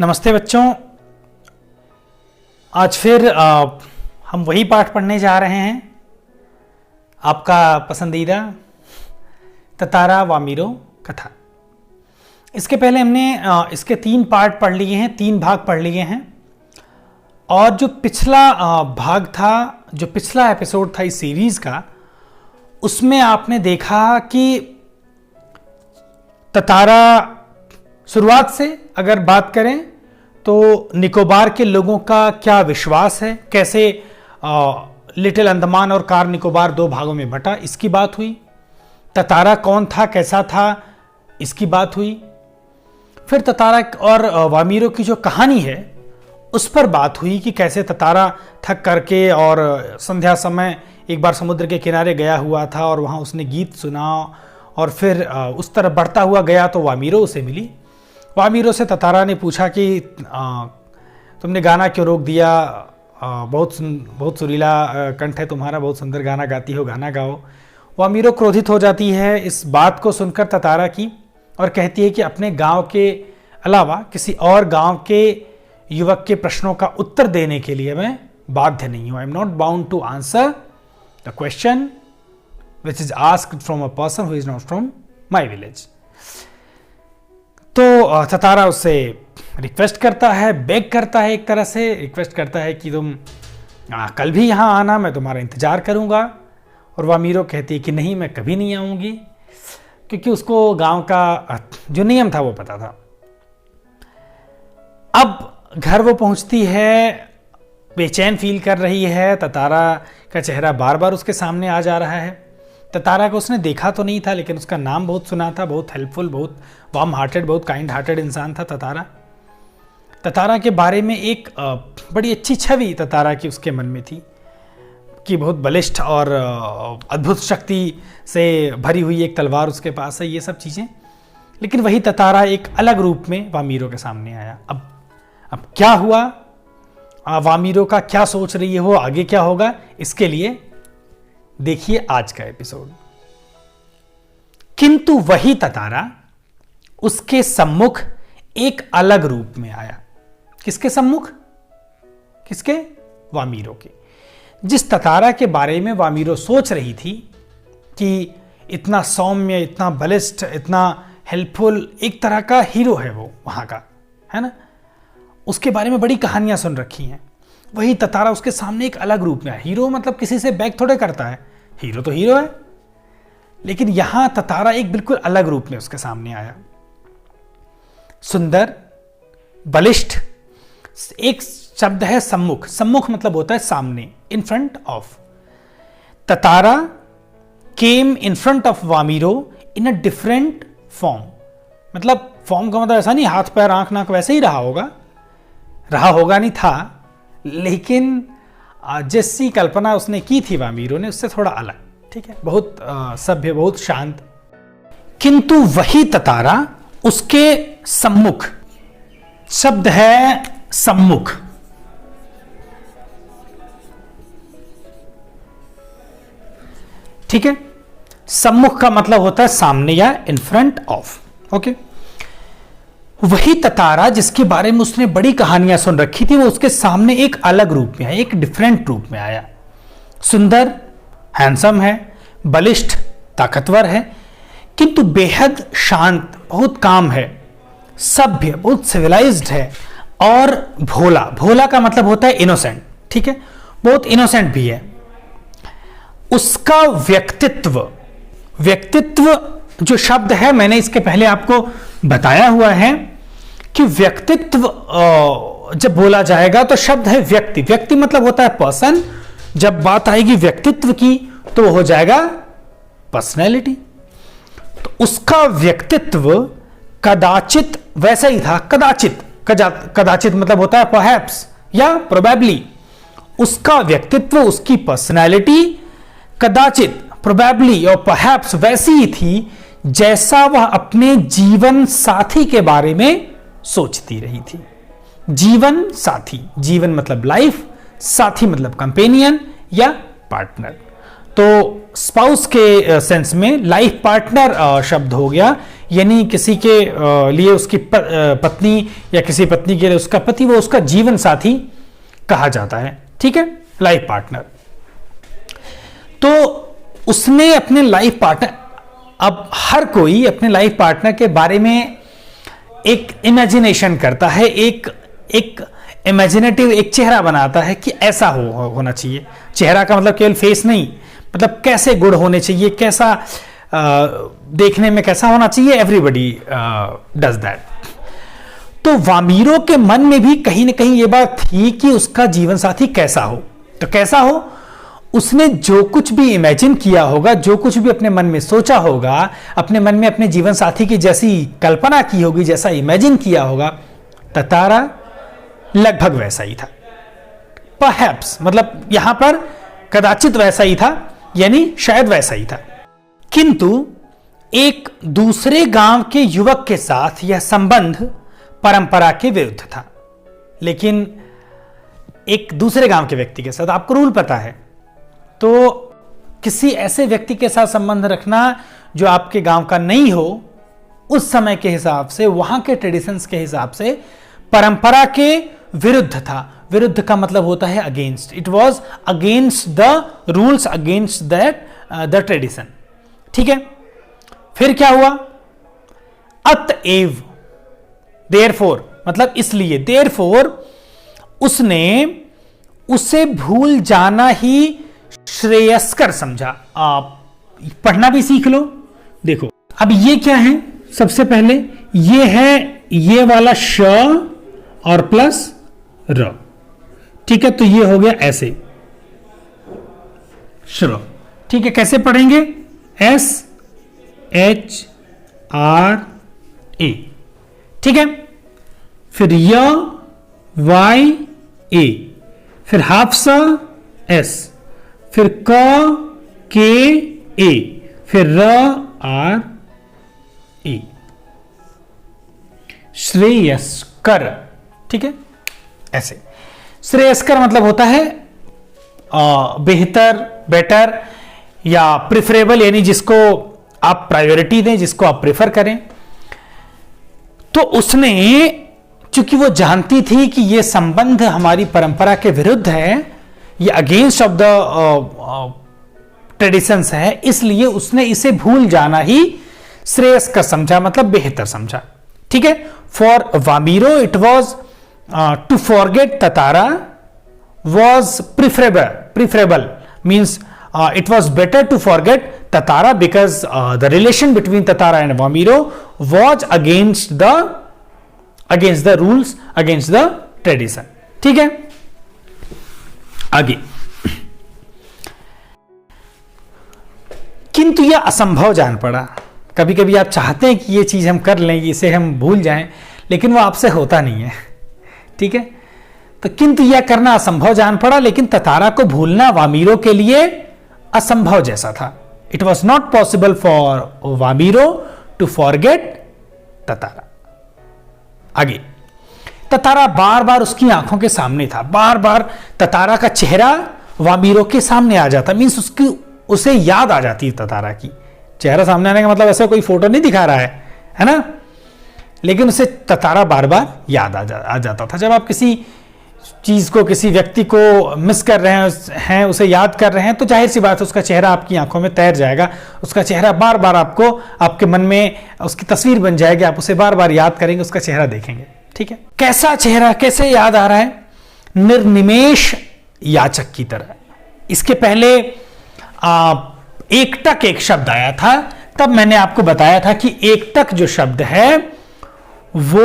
नमस्ते बच्चों। आज फिर हम वही पाठ पढ़ने जा रहे हैं, आपका पसंदीदा ततारा वामीरो कथा। इसके पहले हमने इसके 3 पार्ट पढ़ लिए हैं, 3 भाग पढ़ लिए हैं। और जो पिछला भाग था, जो पिछला एपिसोड था इस सीरीज का, उसमें आपने देखा कि ततारा शुरुआत से अगर बात करें तो निकोबार के लोगों का क्या विश्वास है, कैसे लिटिल अंडमान और कार निकोबार 2 भागों में बटा, इसकी बात हुई। ततारा कौन था, कैसा था, इसकी बात हुई। फिर ततारा और वामीरो की जो कहानी है उस पर बात हुई कि कैसे ततारा थक करके और संध्या समय एक बार समुद्र के किनारे गया हुआ था और वहाँ उसने गीत सुना और फिर उस तरफ बढ़ता हुआ गया तो वामीरो उसे मिली। वामीरो से ततारा ने पूछा कि तुमने गाना क्यों रोक दिया, बहुत सुरीला कंठ है तुम्हारा, बहुत सुंदर गाना गाती हो, गाना गाओ। वामीरो क्रोधित हो जाती है इस बात को सुनकर ततारा की और कहती है कि अपने गांव के अलावा किसी और गांव के युवक के प्रश्नों का उत्तर देने के लिए मैं बाध्य नहीं हूं। I am not bound to answer the question which is asked from a person who is not from my village. तो ततारा उससे रिक्वेस्ट करता है, बेग करता है, एक तरह से रिक्वेस्ट करता है कि तुम कल भी यहाँ आना, मैं तुम्हारा इंतजार करूँगा। और वामीरो कहती है कि नहीं, मैं कभी नहीं आऊँगी, क्योंकि उसको गांव का जो नियम था वो पता था। अब घर वो पहुँचती है, बेचैन फील कर रही है। ततारा का चेहरा बार बार उसके सामने आ जा रहा है। ततारा को उसने देखा तो नहीं था, लेकिन उसका नाम बहुत सुना था। बहुत हेल्पफुल, बहुत वार्म हार्टेड, बहुत काइंड हार्टेड इंसान था ततारा। ततारा के बारे में एक बड़ी अच्छी छवि ततारा की उसके मन में थी कि बहुत बलिष्ठ और अद्भुत शक्ति से भरी हुई एक तलवार उसके पास है, ये सब चीज़ें। लेकिन वही ततारा एक अलग रूप में वामीरो के सामने आया। अब क्या हुआ, वामीरो का क्या सोच रही है वो, आगे क्या होगा, इसके लिए देखिए आज का एपिसोड। किंतु वही ततारा उसके सम्मुख एक अलग रूप में आया। किसके सम्मुख? किसके? वामीरो के। जिस ततारा के बारे में वामीरो सोच रही थी कि इतना सौम्य, इतना बलिष्ठ, इतना हेल्पफुल, एक तरह का हीरो है वो वहां का, है ना, उसके बारे में बड़ी कहानियां सुन रखी हैं। वही ततारा उसके सामने एक अलग रूप में आया। हीरो मतलब किसी से बैक थोड़े करता है, हीरो तो हीरो है। लेकिन यहां ततारा एक बिल्कुल अलग रूप में उसके सामने आया। सुंदर, बलिष्ठ। एक शब्द है सम्मुख। सम्मुख मतलब होता है सामने, इन front of. Tatara came in front of Vamiro in a different form. मतलब फॉर्म का मतलब ऐसा नहीं हाथ पैर आंख नाक वैसे ही रहा होगा नहीं था, लेकिन जैसी कल्पना उसने की थी वामीरो ने उससे थोड़ा अलग, ठीक है, बहुत सभ्य, बहुत शांत। किंतु वही ततारा उसके सम्मुख, शब्द है सम्मुख। ठीक है, सम्मुख का मतलब होता है सामने या इन फ्रंट ऑफ। ओके, वही ततारा जिसके बारे में उसने बड़ी कहानियां सुन रखी थी वो उसके सामने एक अलग रूप में आया, एक डिफरेंट रूप में आया। सुंदर, हैंडसम है, बलिष्ठ, ताकतवर है, किंतु बेहद शांत, बहुत काम है, सभ्य, बहुत सिविलाइज्ड है और भोला। भोला का मतलब होता है इनोसेंट, ठीक है, बहुत इनोसेंट भी है। उसका व्यक्तित्व जो शब्द है, मैंने इसके पहले आपको बताया हुआ है कि व्यक्तित्व जब बोला जाएगा तो शब्द है व्यक्ति। व्यक्ति मतलब होता है पर्सन। जब बात आएगी व्यक्तित्व की तो हो जाएगा पर्सनैलिटी। तो उसका व्यक्तित्व कदाचित वैसा ही था। कदाचित मतलब होता है परहैप्स या प्रोबेबली। उसका व्यक्तित्व, उसकी पर्सनैलिटी कदाचित, प्रोबेबली और परहैप्स वैसी ही थी जैसा वह अपने जीवन साथी के बारे में सोचती रही थी। जीवन साथी, जीवन मतलब लाइफ, साथी मतलब कंपेनियन या पार्टनर। तो स्पाउस के सेंस में लाइफ पार्टनर शब्द हो गया यानी किसी के लिए उसकी पत्नी या किसी पत्नी के लिए उसका पति, वो उसका जीवन साथी कहा जाता है। ठीक है, लाइफ पार्टनर। तो उसने अपने लाइफ पार्टनर, अब हर कोई अपने लाइफ पार्टनर के बारे में एक इमेजिनेशन करता है, एक इमेजिनेटिव एक चेहरा बनाता है कि ऐसा होना चाहिए। चेहरा का मतलब केवल फेस नहीं, मतलब कैसे गुण होने चाहिए, कैसा देखने में कैसा होना चाहिए। Everybody does that. तो वामीरो के मन में भी कहीं ना कहीं ये बात थी कि उसका जीवन साथी कैसा हो। तो कैसा हो, उसने जो कुछ भी इमेजिन किया होगा, जो कुछ भी अपने मन में सोचा होगा, अपने मन में अपने जीवन साथी की जैसी कल्पना की होगी, जैसा इमेजिन किया होगा, ततारा लगभग वैसा ही था। परहैप्स मतलब यहां पर कदाचित वैसा ही था, यानी शायद वैसा ही था। किंतु एक दूसरे गांव के युवक के साथ यह संबंध परंपरा के विरुद्ध था। लेकिन एक दूसरे गांव के व्यक्ति के साथ, आपको रूल पता है, तो किसी ऐसे व्यक्ति के साथ संबंध रखना जो आपके गांव का नहीं हो, उस समय के हिसाब से, वहां के ट्रेडिशंस के हिसाब से परंपरा के विरुद्ध था। विरुद्ध का मतलब होता है against. It was against the rules, against that the tradition. ठीक है, फिर क्या हुआ? अतएव, देयरफॉर मतलब इसलिए, देयरफॉर उसने उसे भूल जाना ही श्रेयस्कर समझा। आप पढ़ना भी सीख लो। देखो अब ये क्या है, सबसे पहले ये है ये वाला श और प्लस र। ठीक है, तो ये हो गया ऐसे श्र। ठीक है, कैसे पढ़ेंगे? SHRA। ठीक है, फिर य YA, फिर हाफ सा S, फिर KA, फिर RE। श्रेयस्कर। ठीक है, ऐसे श्रेयस्कर मतलब होता है बेहतर, बेटर या प्रिफरेबल, यानी जिसको आप प्रायोरिटी दें, जिसको आप प्रेफर करें। तो उसने, चूंकि वो जानती थी कि ये संबंध हमारी परंपरा के विरुद्ध है, ये अगेंस्ट ऑफ द ट्रेडिशंस है, इसलिए उसने इसे भूल जाना ही श्रेयस्कर समझा, मतलब बेहतर समझा। ठीक है, for Vamiro it was to forget Tatara was preferable means it was better to forget Tatara because the relation between Tatara and Vamiro was against the rules, against the tradition. ठीक है, आगे। किंतु यह असंभव जान पड़ा। कभी कभी आप चाहते हैं कि ये चीज हम कर लें, इसे हम भूल जाएं, लेकिन वो आपसे होता नहीं है। ठीक है, तो किंतु यह करना असंभव जान पड़ा, लेकिन ततारा को भूलना वामीरो के लिए असंभव जैसा था। It was not possible for Vamiro to forget Tatara. आगे, ततारा बार बार उसकी आंखों के सामने था। बार बार ततारा का चेहरा वामीरो के सामने आ जाता, मीन्स उसे याद आ जाती ततारा की। चेहरा सामने आने का मतलब ऐसा कोई फोटो नहीं दिखा रहा है ना, लेकिन उसे ततारा बार बार याद आ जाता था। जब आप किसी चीज को, किसी व्यक्ति को मिस कर रहे हैं, उसे याद कर रहे हैं, तो जाहिर सी बात है उसका चेहरा आपकी आंखों में तैर जाएगा। उसका चेहरा बार बार आपको, आपके मन में उसकी तस्वीर बन जाएगी, आप उसे बार बार याद करेंगे, उसका चेहरा देखेंगे। ठीक है, कैसा चेहरा, कैसे याद आ रहा है? निर्निमेष याचक की तरह। इसके पहले एकटक एक शब्द आया था, तब मैंने आपको बताया था कि एकटक जो शब्द है वो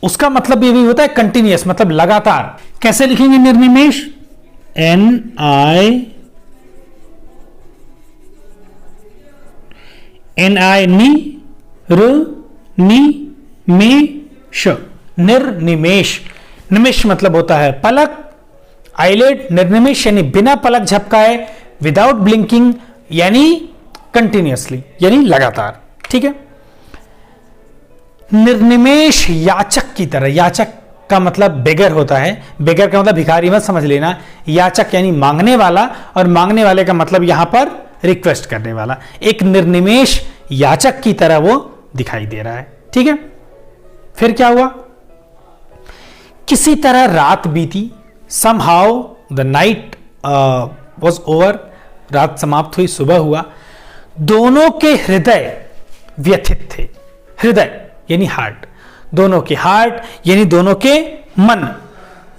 उसका मतलब ये भी होता है कंटिन्यूअस, मतलब लगातार। कैसे लिखेंगे निर्निमेष? निर्निमेष। निमेष मतलब होता है पलक, आईलेट। निर्निमेष यानी बिना पलक झपकाए, विदाउट ब्लिंकिंग, यानी कंटिन्यूअसली, यानी लगातार। ठीक है, निर्निमेष याचक की तरह। याचक का मतलब बेगर होता है, बेगर का मतलब भिखारी मत समझ लेना। याचक यानी मांगने वाला, और मांगने वाले का मतलब यहां पर रिक्वेस्ट करने वाला। एक निर्निमेष याचक की तरह वो दिखाई दे रहा है। ठीक है, फिर क्या हुआ? किसी तरह रात बीती, somehow the night was over, रात समाप्त हुई, सुबह हुआ। दोनों के हृदय व्यथित थे। हृदय यानी हार्ट, दोनों के हार्ट यानी दोनों के मन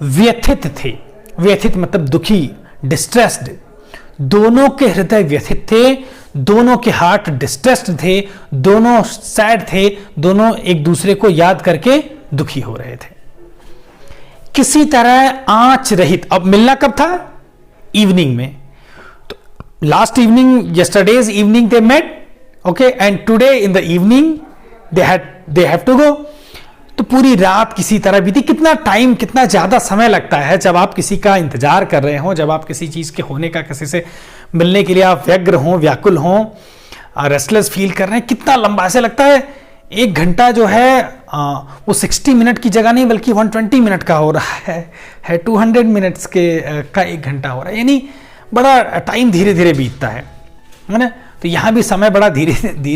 व्यथित थे। व्यथित मतलब दुखी, डिस्ट्रेस्ड। दोनों के हृदय व्यथित थे, दोनों के हार्ट डिस्ट्रेस्ड थे, दोनों सैड थे, दोनों एक दूसरे को याद करके दुखी हो रहे थे। किसी तरह आंच रहित। अब मिलना कब था? इवनिंग में। तो last evening, yesterday's evening they met, okay, and today in the evening they have to go. तो पूरी रात किसी तरह बीती। कितना टाइम, कितना ज्यादा समय लगता है जब आप किसी का इंतजार कर रहे हो, जब आप किसी चीज के होने का, किसी से मिलने के लिए आप व्यग्र हो, व्याकुल हो, रेस्टलेस फील कर रहे हैं। कितना लंबा ऐसे लगता है। 1 घंटा जो है वो 60 मिनट की जगह नहीं बल्कि 120 मिनट का हो रहा है 200 मिनट्स का 1 घंटा हो रहा है। यानी बड़ा टाइम धीरे धीरे बीतता है ना। तो यहां भी समय बड़ा धीरे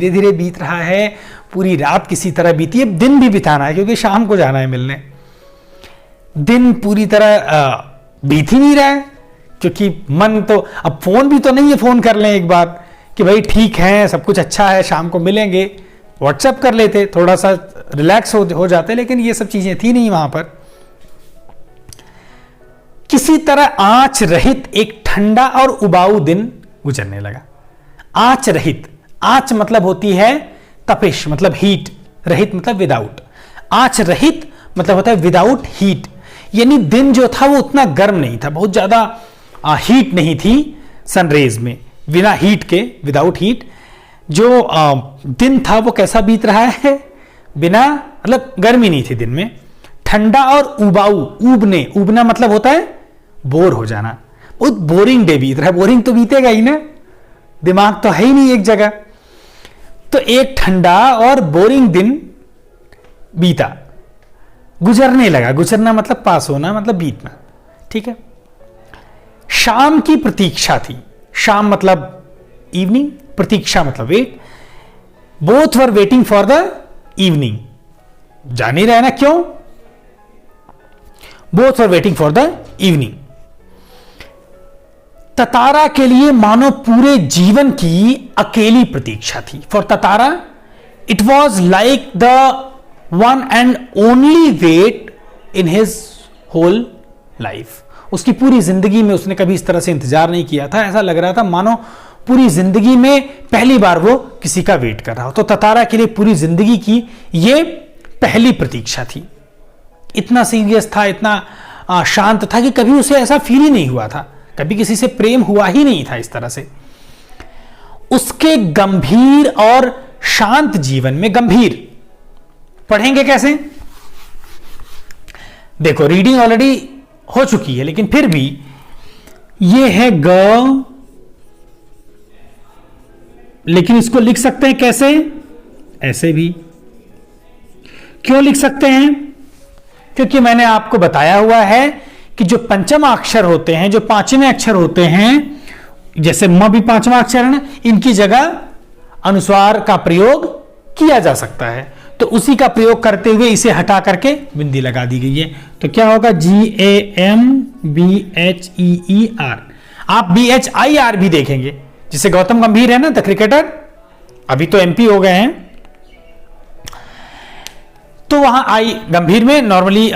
धीरे बीत रहा है। पूरी रात किसी तरह बीती है। दिन भी बिताना है क्योंकि शाम को जाना है मिलने। दिन पूरी तरह बीत ही नहीं रहा है क्योंकि मन तो, अब फोन भी तो नहीं है, फोन कर लें एक बार कि भाई ठीक है, सब कुछ अच्छा है, शाम को मिलेंगे, व्हाट्सएप कर लेते, थोड़ा सा रिलैक्स हो जाते, लेकिन ये सब चीजें थी नहीं वहां पर। किसी तरह आंच रहित एक ठंडा और उबाऊ दिन गुजरने लगा। आंच रहित, आंच मतलब होती है तपिश, मतलब हीट, रहित मतलब विदाउट। आंच रहित मतलब होता है विदाउट हीट, यानी दिन जो था वो उतना गर्म नहीं था, बहुत ज्यादा हीट नहीं थी सनरेज में, बिना हीट के, विदाउट हीट। जो दिन था वो कैसा बीत रहा है? बिना, मतलब गर्मी नहीं थी दिन में, ठंडा और उबाऊ। उबने, उबना मतलब होता है बोर हो जाना। बहुत बोरिंग डे बीत रहा है। बोरिंग तो बीतेगा ही ना, दिमाग तो है ही नहीं एक जगह। तो एक ठंडा और बोरिंग दिन बीता, गुजरने लगा। गुजरना मतलब पास होना, मतलब बीतना। ठीक है। शाम की प्रतीक्षा थी। शाम मतलब इवनिंग, प्रतीक्षा मतलब wait. Both were waiting for the evening. जान ही रहे ना क्यों? Both were waiting for the evening. Tatara के लिए मानो पूरे जीवन की अकेली प्रतीक्षा थी। For Tatara it was like the one and only wait in his whole life. उसकी पूरी जिंदगी में उसने कभी इस तरह से इंतजार नहीं किया था। ऐसा लग रहा था मानो पूरी जिंदगी में पहली बार वो किसी का वेट कर रहा हो। तो ततारा के लिए पूरी जिंदगी की ये पहली प्रतीक्षा थी। इतना सीरियस था, इतना शांत था कि कभी उसे ऐसा फील ही नहीं हुआ था, कभी किसी से प्रेम हुआ ही नहीं था इस तरह से। उसके गंभीर और शांत जीवन में, गंभीर पढ़ेंगे कैसे? देखो रीडिंग ऑलरेडी हो चुकी है, लेकिन फिर भी ये है ग, लेकिन इसको लिख सकते हैं कैसे? ऐसे भी। क्यों लिख सकते हैं? क्योंकि मैंने आपको बताया हुआ है कि जो पंचम अक्षर होते हैं, जो पांचवें अक्षर होते हैं, जैसे म भी पांचवा अक्षर है ना, इनकी जगह अनुस्वार का प्रयोग किया जा सकता है। तो उसी का प्रयोग करते हुए इसे हटा करके बिंदी लगा दी गई है। तो क्या होगा? GAMBHEER। आप BHIR भी देखेंगे, जिसे गौतम गंभीर है ना, द क्रिकेटर, अभी तो MP हो गए हैं, तो वहां आई गंभीर में नॉर्मली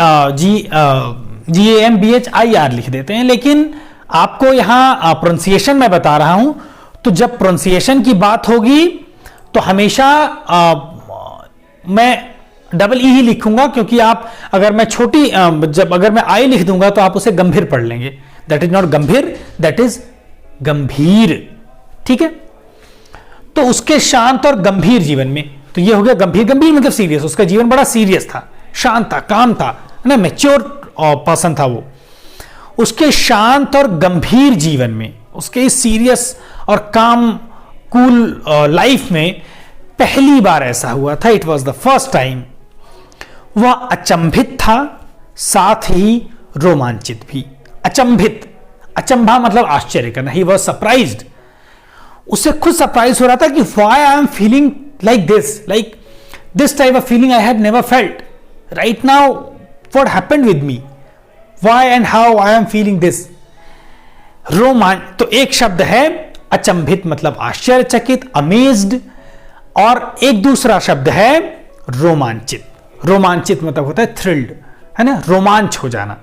GAMBHIR लिख देते हैं। लेकिन आपको यहां प्रोनाउंसिएशन मैं बता रहा हूं, तो जब प्रोनाउंसिएशन की बात होगी तो हमेशा मैं डबल ई ही लिखूंगा, क्योंकि आप अगर मैं छोटी अगर मैं आई लिख दूंगा तो आप उसे गंभीर पढ़ लेंगे। दैट इज नॉट गंभीर, दैट इज गंभीर। ठीक है। तो उसके शांत और गंभीर जीवन में, तो ये हो गया गंभीर। गंभीर मतलब सीरियस, उसका जीवन बड़ा सीरियस था, शांत था, काम था ना, मैच्योर पर्सन था वो। उसके शांत और गंभीर जीवन में, उसके सीरियस और काम कूल लाइफ में पहली बार ऐसा हुआ था। It was the first time. वह अचंभित था, साथ ही रोमांचित भी। अचंभित, अचंभा मतलब आश्चर्य करना। He was surprised. उसे खुद सरप्राइज हो रहा था कि why I am feeling like this type of feeling I had never felt. Right now, what happened with me? Why and how I am feeling this? रोमान, तो एक शब्द है अचंभित, मतलब आश्चर्यचकित, अमेज्ड, और एक दूसरा शब्द है रोमांचित. रोमांचित मतलब होता है थ्रिल्ड, है ना, रोमांच हो जाना,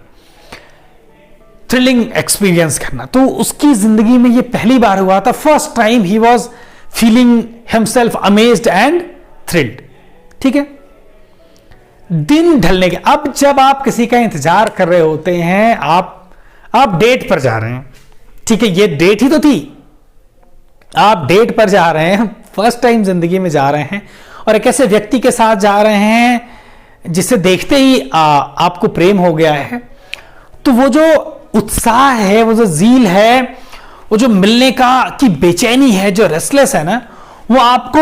थ्रिलिंग एक्सपीरियंस करना. तो उसकी जिंदगी में ये पहली बार हुआ था. First time he was feeling himself amazed and thrilled. ठीक है. दिन ढलने के, अब जब आप किसी का इंतजार कर रहे होते हैं, आप डेट पर जा रहे हैं. ठीक है, ये डेट ही तो थी. आप डेट पर जा रहे हैं, फर्स्ट टाइम जिंदगी में जा रहे हैं, और एक ऐसे व्यक्ति के साथ जा रहे हैं जिसे देखते ही आपको प्रेम हो गया है. तो वो जो उत्साह है, वो जो जील है, वो जो मिलने की बेचैनी है, जो रेस्टलेस है ना, वो आपको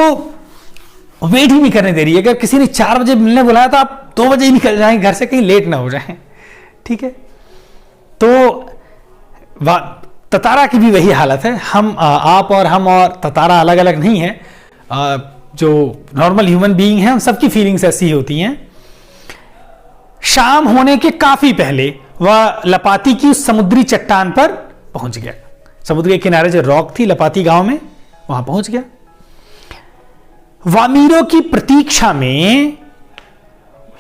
वेट ही नहीं करने दे रही है. अगर किसी ने 4 बजे मिलने बुलाया तो आप 2 बजे ही निकल जाएंगे घर से, कहीं लेट ना हो जाए. ठीक है. तो ततारा की भी वही हालत है. आप और ततारा अलग अलग नहीं है. जो नॉर्मल ह्यूमन बीइंग है, उन सबकी फीलिंग्स ऐसी होती हैं. शाम होने के काफी पहले वह लपाती की समुद्री चट्टान पर पहुंच गया. समुद्र के किनारे जो रॉक थी लपाती गांव में, वहां पहुंच गया. वामीरो की प्रतीक्षा में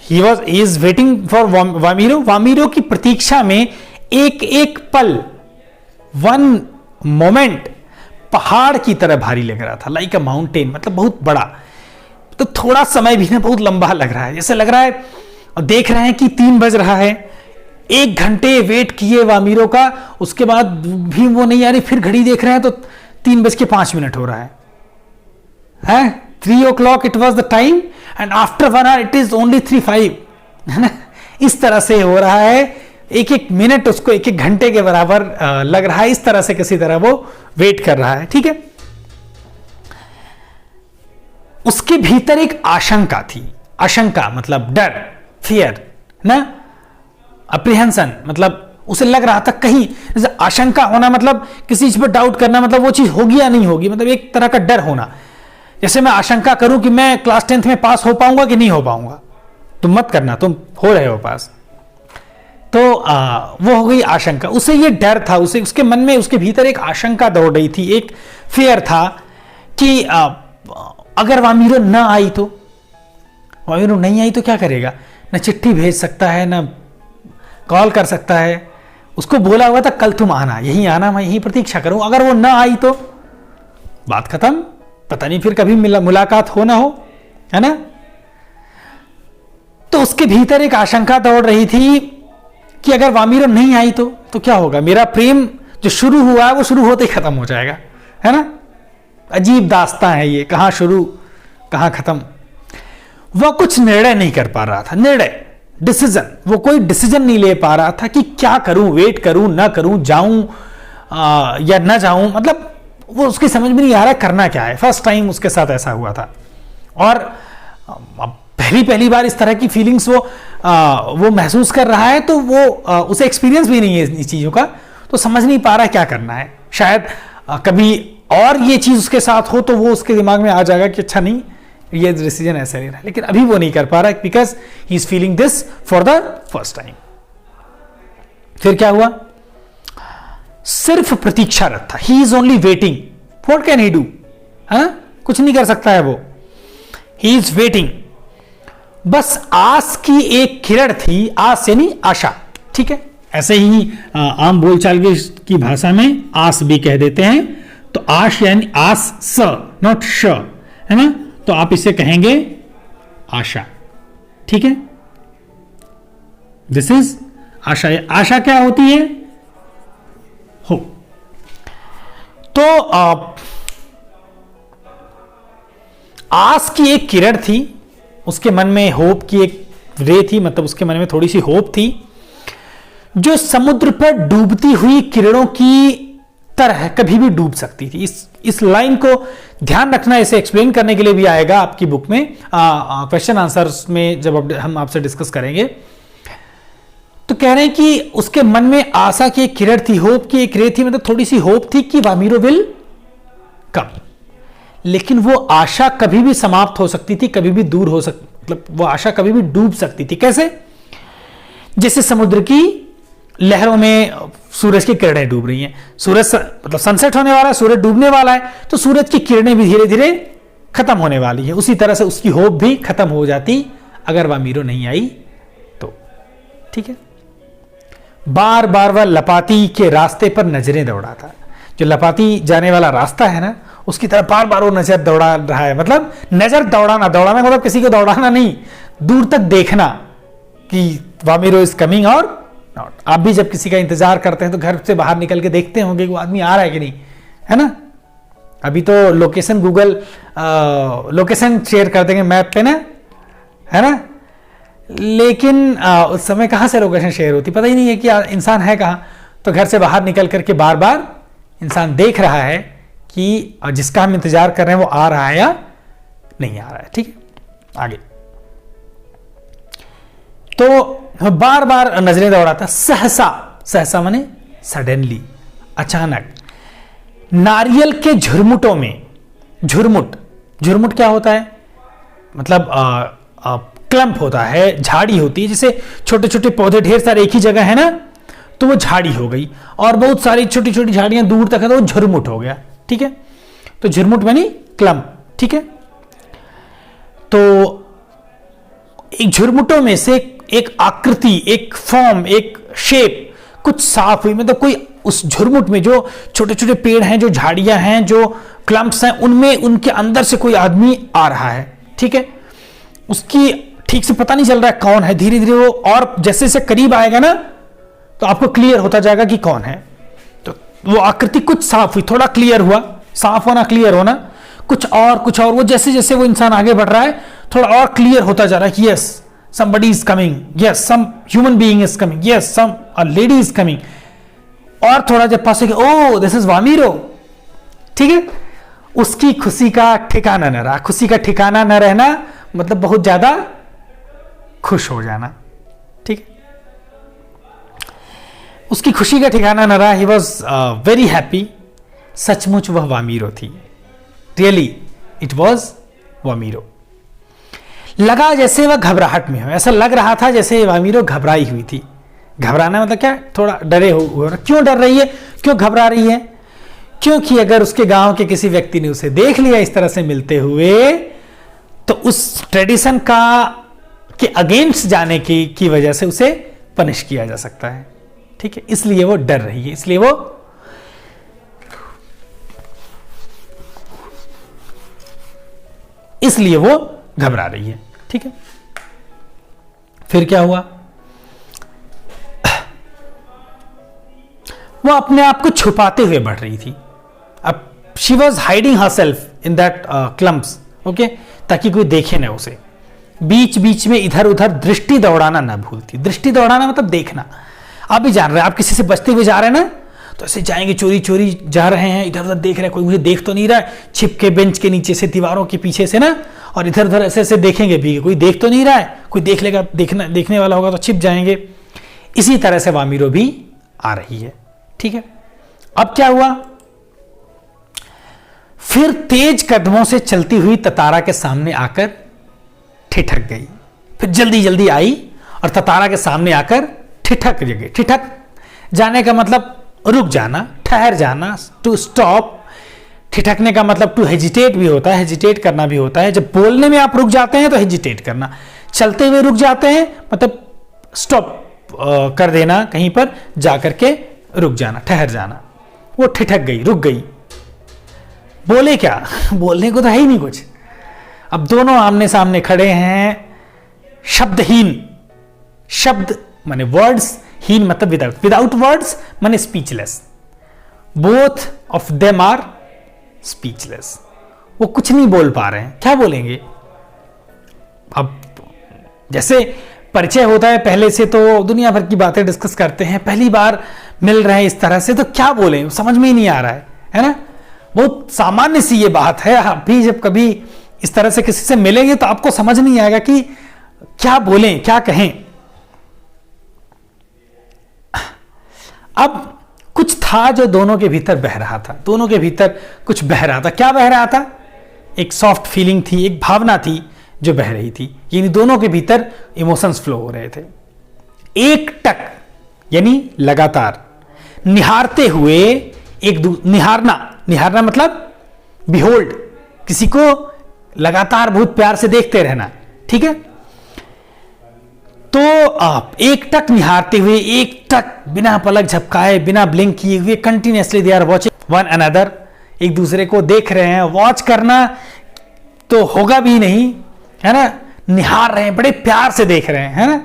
he is waiting for Vamiro. Vamiro की प्रतीक्षा में एक एक पल, वन मोमेंट, पहाड़ की तरह भारी लग रहा था. लाइक अ माउंटेन, मतलब बहुत बड़ा. तो थोड़ा समय भी ना बहुत लंबा लग रहा है. जैसे लग रहा है, और देख रहे हैं कि 3 बज रहा है. 1 घंटे वेट किए वामीरो का, उसके बाद भी वो नहीं आ रही. फिर घड़ी देख रहे हैं तो 3:05 हो रहा है. 3 o'clock it was the time, and after 1 hour it is only 3:05. है ना. इस तरह से हो रहा है. एक एक मिनट उसको 1 घंटे के बराबर लग रहा है. इस तरह से किसी तरह वो वेट कर रहा है. ठीक है. उसके भीतर एक आशंका थी. आशंका मतलब डर, फियर ना, अप्रीहेंशन, मतलब उसे लग रहा था कहीं, जैसे आशंका होना मतलब किसी चीज पर डाउट करना, मतलब वो चीज होगी या नहीं होगी, मतलब एक तरह का डर होना. जैसे मैं आशंका करूं कि मैं क्लास 10th में पास हो पाऊंगा कि नहीं हो पाऊंगा. तुम मत करना, तुम हो रहे हो पास. तो वो हो गई आशंका. उसे ये डर था, उसे उसके मन में, उसके भीतर एक आशंका दौड़ रही थी, एक फियर था कि अगर वामीरो ना आई तो, वामीरो नहीं आई तो क्या करेगा. ना चिट्ठी भेज सकता है, ना कॉल कर सकता है. उसको बोला हुआ था कल तुम आना, यहीं आना, मैं यहीं प्रतीक्षा करूं. अगर वो ना आई तो बात खत्म. पता नहीं फिर कभी मुलाकात हो ना हो, है ना. तो उसके भीतर एक आशंका दौड़ रही थी कि अगर वामीरो नहीं आई तो क्या होगा. मेरा प्रेम जो शुरू हुआ है वो शुरू होते ही खत्म हो जाएगा, है ना. अजीब दास्तां है ये, कहां शुरू कहां खत्म. वह कुछ निर्णय नहीं कर पा रहा था. निर्णय, डिसीजन, वो कोई डिसीजन नहीं ले पा रहा था कि क्या करूं, वेट करूं ना करूं, जाऊं या ना जाऊं. मतलब वो उसकी समझ में नहीं आ रहा करना क्या है. फर्स्ट टाइम उसके साथ ऐसा हुआ था, और पहली बार इस तरह की फीलिंग्स वो महसूस कर रहा है. तो वो उसे एक्सपीरियंस भी नहीं है इस चीजों का, तो समझ नहीं पा रहा क्या करना है. शायद कभी और ये चीज उसके साथ हो तो वो उसके दिमाग में आ जाएगा कि अच्छा नहीं, ये डिसीजन ऐसा नहीं रहा. लेकिन अभी वो नहीं कर पा रहा because he is feeling this for the first time. फिर क्या हुआ. सिर्फ प्रतीक्षारत था. He is only waiting. What can he do. कुछ नहीं कर सकता है वो. He is waiting. बस आस की एक किरण थी. आस यानी आशा. ठीक है. ऐसे ही आम बोलचाल की भाषा में आस भी कह देते हैं. तो आश यानी आस, स नॉट श, है ना. तो आप इसे कहेंगे आशा. ठीक है. दिस इज आशा. आशा क्या होती है. हो. तो आस की एक किरण थी. उसके मन में होप की एक रे थी, मतलब उसके मन में थोड़ी सी होप थी, जो समुद्र पर डूबती हुई किरणों की तरह कभी भी डूब सकती थी. इस लाइन को ध्यान रखना. इसे एक्सप्लेन करने के लिए भी आएगा आपकी बुक में, क्वेश्चन आंसर्स में जब हम आपसे डिस्कस करेंगे. तो कह रहे हैं कि उसके मन में आशा की एक किरण थी, होप की एक रे थी, मतलब थोड़ी सी होप थी कि वामीरो विल कम. लेकिन वो आशा कभी भी समाप्त हो सकती थी, कभी भी दूर हो सकती, मतलब वो आशा कभी भी डूब सकती थी। कैसे? जैसे समुद्र की लहरों में सूरज की किरणें डूब रही हैं, सूरज मतलब सनसेट होने वाला है, सूरज डूबने वाला है, तो सूरज की किरणें भी धीरे धीरे खत्म होने वाली है। उसी तरह से उसकी होप भी खत्म हो जाती अगर वामीरो नहीं आई तो। ठीक है। बार बार वह लपाती के रास्ते पर नजरें दौड़ाता। जो लपाती जाने वाला रास्ता है ना, उसकी तरफ बार बार वो नजर दौड़ा रहा है। मतलब नजर दौड़ाना, दौड़ाना मतलब किसी को दौड़ाना नहीं, दूर तक देखना कि वामीरो इज कमिंग और नॉट। आप भी जब किसी का इंतजार करते हैं तो घर से बाहर निकल के देखते होंगे कि वो आदमी आ रहा है कि नहीं, है ना। अभी तो लोकेशन गूगल लोकेशन शेयर कर देंगे मैप पे ना, है ना, लेकिन उस समय कहां से लोकेशन शेयर होती, पता ही नहीं है कि इंसान है कहां। तो घर से बाहर निकल करके बार बार इंसान देख रहा है कि जिसका हम इंतजार कर रहे हैं वो आ रहा है या नहीं आ रहा है। ठीक है, आगे तो बार बार नजरें दौड़ाता। सहसा, सहसा माने सडनली, अचानक, नारियल के झुरमुटों में, झुरमुट, झुरमुट क्या होता है, मतलब क्लम्प होता है, झाड़ी होती है, जैसे छोटे छोटे पौधे ढेर सारे एक ही जगह है ना, तो वो झाड़ी हो गई, और बहुत सारी छोटी छोटी झाड़ियां दूर तक है तो वो झुरमुट हो गया। ठीक है, तो झुरमुट मानी क्लम्प। ठीक है, तो एक झुरमुटों में से एक आकृति, एक फॉर्म, एक शेप कुछ साफ हुई, मतलब कोई उस झुरमुट में जो छोटे छोटे पेड़ हैं, जो झाड़ियां हैं, जो क्लम्प्स हैं, उनमें उनके अंदर से कोई आदमी आ रहा है। ठीक है, उसकी ठीक से पता नहीं चल रहा है कौन है, धीरे धीरे वो और जैसे जैसे करीब आएगा ना तो आपको क्लियर होता जाएगा कि कौन है। तो वो आकृति कुछ साफ हुई, थोड़ा क्लियर हुआ, साफ होना क्लियर होना, कुछ और वो जैसे जैसे वो इंसान आगे बढ़ रहा है थोड़ा और क्लियर होता जा रहा है कि yes somebody is coming, yes some human being is coming, yes some a lady is coming। और थोड़ा जब पास हो, ओह दिस इज वामीरो। ठीक है, उसकी खुशी का ठिकाना न रहा। खुशी का ठिकाना न रहना मतलब बहुत ज्यादा खुश हो जाना। ठीक है, उसकी खुशी का ठिकाना न रहा। He was very happy. सचमुच वह वामीरो थी, रियली इट वॉज वामीरो। लगा जैसे वह घबराहट में हो, ऐसा लग रहा था जैसे वामीरो घबराई हुई थी। घबराना मतलब क्या, थोड़ा डरे हो। क्यों डर रही है, क्यों घबरा रही है? क्योंकि अगर उसके गांव के किसी व्यक्ति ने उसे देख लिया इस तरह से मिलते हुए तो उस ट्रेडिशन का के अगेंस्ट जाने की वजह से उसे पनिश किया जा सकता है। ठीक है, इसलिए वो डर रही है, इसलिए वो घबरा रही है। ठीक है, फिर क्या हुआ? वो अपने आप को छुपाते हुए बढ़ रही थी। अब she was hiding her self in that clumps, okay, ताकि कोई देखे ना उसे। बीच बीच में इधर उधर दृष्टि दौड़ाना ना भूलती। दृष्टि दौड़ाना मतलब देखना। आप भी जान रहे हैं, आप किसी से बचते हुए जा रहे हैं ना, तो ऐसे जाएंगे, चोरी चोरी जा रहे हैं, इधर उधर देख रहे हैं, कोई मुझे देख तो नहीं रहा है, छिप के बेंच के नीचे से, दीवारों के पीछे से ना, और इधर उधर ऐसे ऐसे देखेंगे भी, कोई देख तो नहीं रहा है, कोई देख लेगा, देखने वाला होगा तो छिप जाएंगे। इसी तरह से वामीरो भी आ रही है। ठीक है, अब क्या हुआ? फिर तेज कदमों से चलती हुई ततारा के सामने आकर ठिठक गई। फिर जल्दी जल्दी आई और ततारा के सामने आकर ठिठक गई। ठिठक जाने का मतलब रुक जाना, ठहर जाना, टू स्टॉप। ठिठकने का मतलब टू हेजिटेट भी होता है, हेजिटेट करना भी होता है। जब बोलने में आप रुक जाते हैं तो हेजिटेट करना, चलते हुए रुक जाते हैं मतलब स्टॉप कर देना, कहीं पर जाकर के रुक जाना, ठहर जाना। वो ठिठक गई, रुक गई। बोले क्या? बोलने को तो है ही नहीं कुछ। अब दोनों आमने सामने खड़े हैं, शब्दहीन। शब्द माने वर्ड्स, हीन मतलब विदाउट, विदाउट वर्ड्स माने speechless. Both of them are speechless. वो कुछ नहीं बोल पा रहे हैं, क्या बोलेंगे? अब जैसे परिचय होता है पहले से तो दुनिया भर की बातें डिस्कस करते हैं, पहली बार मिल रहे हैं इस तरह से तो क्या बोलें, समझ में ही नहीं आ रहा है ना। बहुत सामान्य सी ये बात है। आप भी जब कभी इस तरह से किसी से मिलेंगे तो आपको समझ नहीं आएगा कि क्या बोलें, क्या कहें। अब कुछ था जो दोनों के भीतर बह रहा था, दोनों के भीतर कुछ बह रहा था। क्या बह रहा था? एक सॉफ्ट फीलिंग थी, एक भावना थी जो बह रही थी, यानी दोनों के भीतर इमोशंस फ्लो हो रहे थे। एक टक यानी लगातार निहारते हुए निहारना मतलब बिहोल्ड, किसी को लगातार बहुत प्यार से देखते रहना, ठीक है। तो आप एक टक निहारते हुए, एक टक बिना पलक झपकाए, बिना ब्लिंक किए हुए, continuously they are watching one another, एक दूसरे को देख रहे हैं। वॉच करना तो होगा भी नहीं, है ना, निहार रहे हैं, बड़े प्यार से देख रहे हैं, है ना।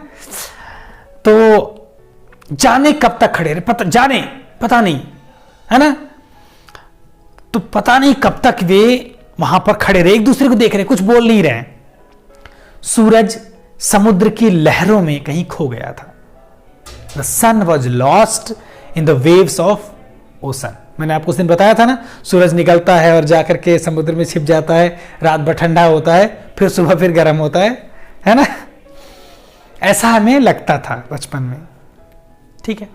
तो जाने कब तक खड़े रहे, पता नहीं, है ना। तो पता नहीं कब तक वे वहां पर खड़े रहे, एक दूसरे को देख रहे, कुछ बोल नहीं रहे। सूरज समुद्र की लहरों में कहीं खो गया था। The sun was lost in the waves of ocean. मैंने आपको उस दिन बताया था ना, सूरज निकलता है और जाकर के समुद्र में छिप जाता है, रात भर ठंडा होता है, फिर सुबह फिर गर्म होता है ना। ऐसा हमें लगता था बचपन में, ठीक है।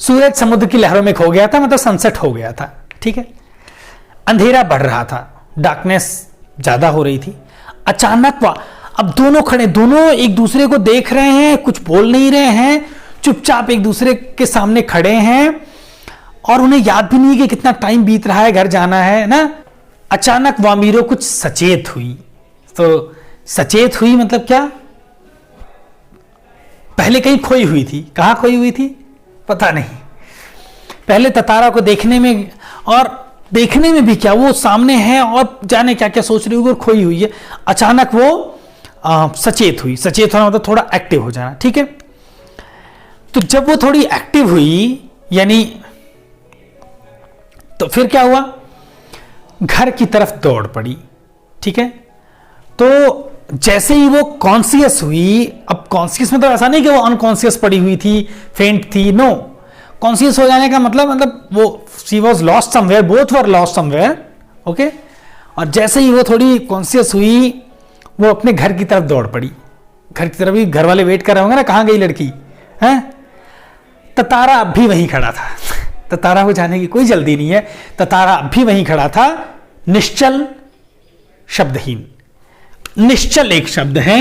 सूरज समुद्र की लहरों में खो गया था, मतलब सनसेट हो गया था, ठीक है। अंधेरा बढ़ रहा था, डार्कनेस ज्यादा हो रही थी। अचानक अब दोनों खड़े, दोनों एक दूसरे को देख रहे हैं, कुछ बोल नहीं रहे हैं, चुपचाप एक दूसरे के सामने खड़े हैं, और उन्हें याद भी नहीं कि कितना टाइम बीत रहा है, घर जाना है ना। अचानक वामीरो कुछ सचेत हुई। तो सचेत हुई मतलब क्या, पहले कहीं खोई हुई थी, कहां खोई हुई थी पता नहीं। पहले ततारा को देखने में, और देखने में भी क्या, वो सामने है और जाने क्या क्या सोच रही होगी और खोई हुई है। अचानक वो सचेत हुई। सचेत होना मतलब थोड़ा एक्टिव हो जाना, ठीक है। तो जब वो थोड़ी एक्टिव हुई, यानी तो फिर क्या हुआ, घर की तरफ दौड़ पड़ी, ठीक है। तो जैसे ही वो कॉन्शियस हुई, अब कॉन्शियस मतलब ऐसा नहीं कि वो अनकॉन्शियस पड़ी हुई थी, फेंट थी, नो। कॉन्शियस हो जाने का मतलब वो she was lost somewhere, both were lost somewhere, okay. और जैसे ही वो थोड़ी कॉन्शियस हुई, वो अपने घर की तरफ दौड़ पड़ी। घर की तरफ भी घर वाले वेट कर रहे होंगे ना, कहां गई लड़की है। ततारा अब भी वहीं खड़ा था। ततारा को जाने की कोई जल्दी नहीं है, ततारा अब भी वहीं खड़ा था, निश्चल, शब्दहीन। निश्चल एक शब्द है,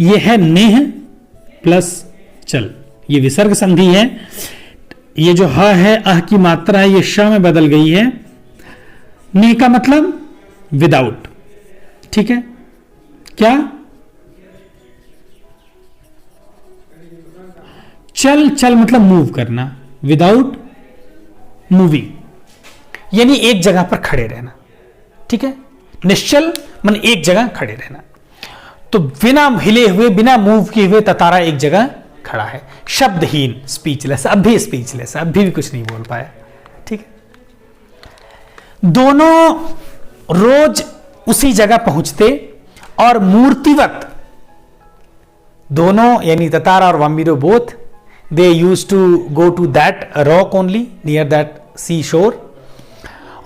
यह है नेह प्लस चल, ये विसर्ग संधि है। ये जो ह है, अह की मात्रा है, ये श में बदल गई है। नेह का मतलब विदाउट, ठीक है। क्या, चल मतलब मूव करना, विदाउट मूविंग, यानी एक जगह पर खड़े रहना, ठीक है। निश्चल मन एक जगह खड़े रहना। तो बिना हिले हुए, बिना मूव किए हुए ततारा एक जगह खड़ा है, शब्दहीन, स्पीचलेस, अब भी स्पीचलेस, अब भी कुछ नहीं बोल पाया, ठीक है। दोनों रोज उसी जगह पहुंचते और मूर्तिवत, दोनों यानी ततारा और Wamiro both, they used to go to that rock only near that sea shore,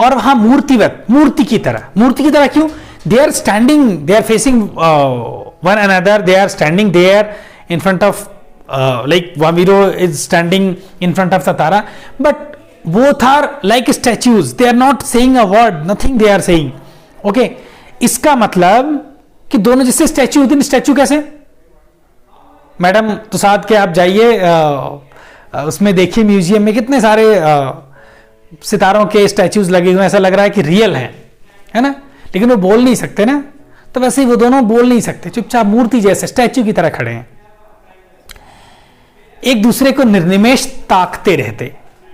और वहां मूर्तिवत, मूर्ति की तरह क्यों, they are standing, they are facing one another, they are standing there in front of, like Wamiro is standing in front of Tatara, but both are like statues, they are not saying a word, nothing they are saying, okay। इसका मतलब कि दोनों जैसे statue होते हैं, statue कैसे, Madame Tussauds के आप जाइए, उसमें देखिए म्यूजियम में कितने सारे सितारों के स्टैचूज लगे हुए हैं, ऐसा लग रहा है कि रियल है ना, लेकिन वो बोल नहीं सकते ना। तो वैसे ही वो दोनों बोल नहीं सकते, चुपचाप मूर्ति जैसे स्टैचू की तरह खड़े हैं, एक दूसरे को निर्निमेष ताकते रहते।